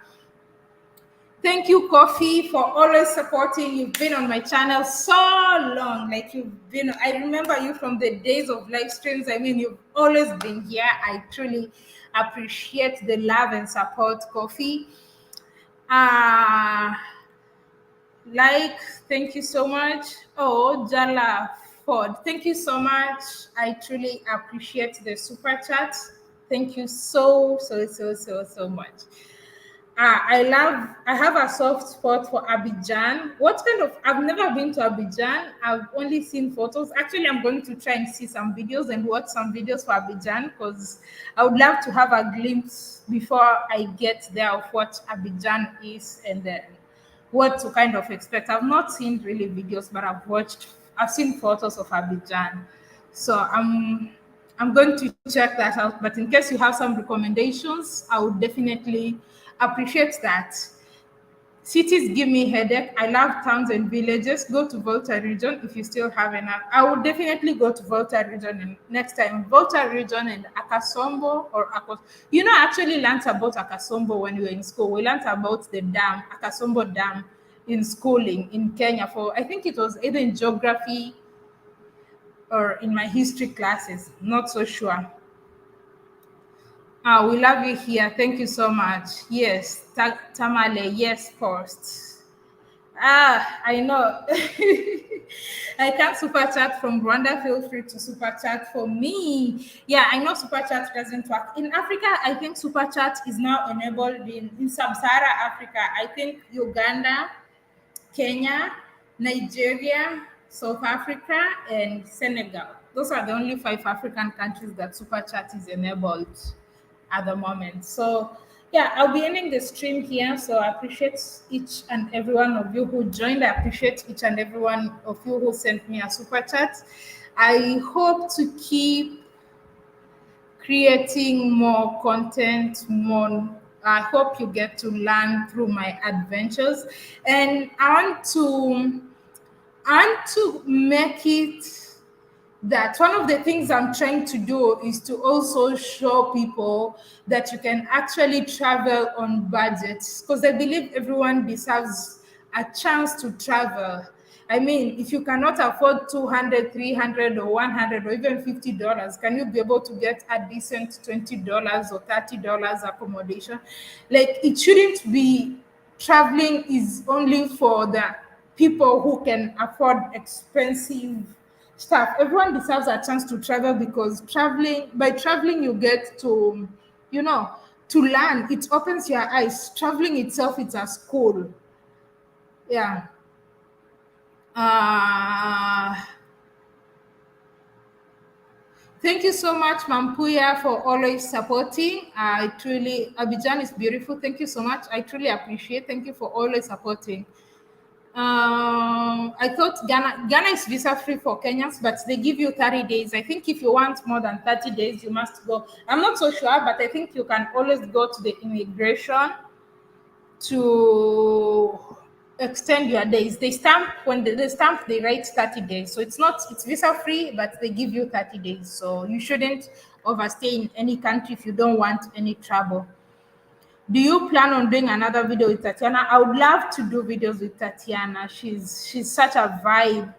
Thank you, Kofi, for always supporting. You've been on my channel so long. Like, I remember you from the days of live streams. I mean, you've always been here. I truly appreciate the love and support, Kofi. Thank you so much. Oh, Jala Ford, thank you so much. I truly appreciate the super chat. Thank you so much. I have a soft spot for Abidjan. I've never been to Abidjan. I've only seen photos. Actually, I'm going to try and see some videos and watch some videos for Abidjan, because I would love to have a glimpse before I get there of what Abidjan is and then what to kind of expect. I've not seen really videos, but I've seen photos of Abidjan. So I'm going to check that out. But in case you have some recommendations, I would definitely appreciate that. Cities give me headache. I love towns and villages. Go to Volta region if you still have enough. I would definitely go to Volta region next time. Volta region and Akasombo I actually learned about Akasombo when we were in school. We learned about the dam, Akasombo Dam, in schooling in Kenya. I think it was either in geography or in my history classes. Not so sure. We love you here. Thank you so much. Yes, Tamale. Yes, post. I know. I can't super chat from Rwanda. Feel free to super chat for me. Yeah, I know super chat doesn't work. In Africa, I think super chat is now enabled in sub-Saharan Africa. I think Uganda, Kenya, Nigeria, South Africa, and Senegal. Those are the only 5 African countries that super chat is enabled at the moment. So yeah, I'll be ending the stream here. So I appreciate each and every one of you who joined. I appreciate each and every one of you who sent me a super chat. I hope to keep creating more content, I hope you get to learn through my adventures. And I want to make it that one of the things I'm trying to do is to also show people that you can actually travel on budget, because I believe everyone deserves a chance to travel. I mean, if you cannot afford 200, 300 or 100 or even $50, can you be able to get a decent $20 or $30 accommodation? Like, it shouldn't be traveling is only for the people who can afford expensive stuff. Everyone deserves a chance to travel, because by traveling you get to to learn. It opens your eyes. Traveling itself, it's a school. Yeah. Thank you so much, Mampuya, for always supporting. Abidjan is beautiful. Thank you so much. I truly appreciate. Thank you for always supporting. I thought Ghana is visa free for Kenyans, but they give you 30 days. I think if you want more than 30 days, you must go. I'm not so sure, but I think you can always go to the immigration to extend your days. They stamp they write 30 days. So it's visa free, but they give you 30 days. So you shouldn't overstay in any country if you don't want any trouble. Do you plan on doing another video with Tatiana? I would love to do videos with Tatiana. She's such a vibe.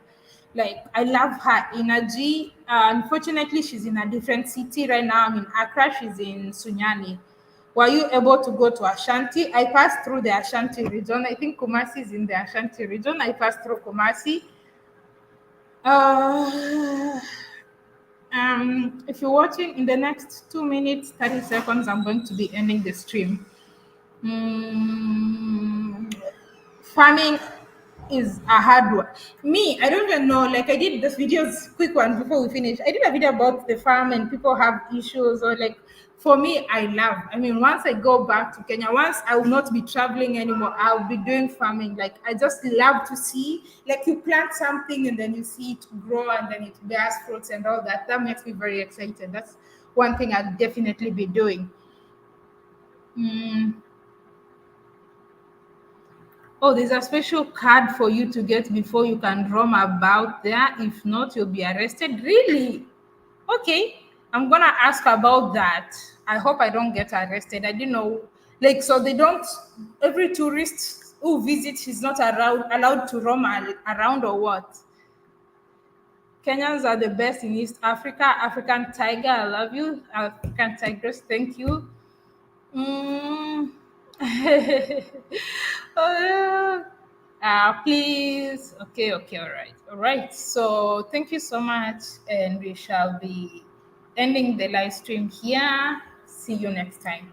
Like, I love her energy. Unfortunately, she's in a different city right now. I'm in Accra. She's in Sunyani. Were you able to go to Ashanti? I passed through the Ashanti region. I think Kumasi is in the Ashanti region. I passed through Kumasi. If you're watching, in the next 2 minutes, 30 seconds, I'm going to be ending the stream. Farming is a hard one. Me, I don't even know. Like I did this videos, quick one before we finish. I did a video about the farm and people have issues or like. For me, I love. I mean, once I go back to Kenya, once I will not be traveling anymore, I'll be doing farming. Like I just love to see, like you plant something and then you see it grow and then it bears fruits and all that. That makes me very excited. That's one thing I'll definitely be doing. Mm. Oh, there's a special card for you to get before you can roam about there. If not, you'll be arrested. Really? Okay. I'm gonna ask about that. I hope I don't get arrested. I didn't know. Like, so they don't. Every tourist who visits is not allowed to roam around or what? Kenyans are the best in East Africa. African tiger, I love you. African tigress, thank you. Mm. Please. Okay, all right. So thank you so much, and we shall be ending the live stream here. See you next time.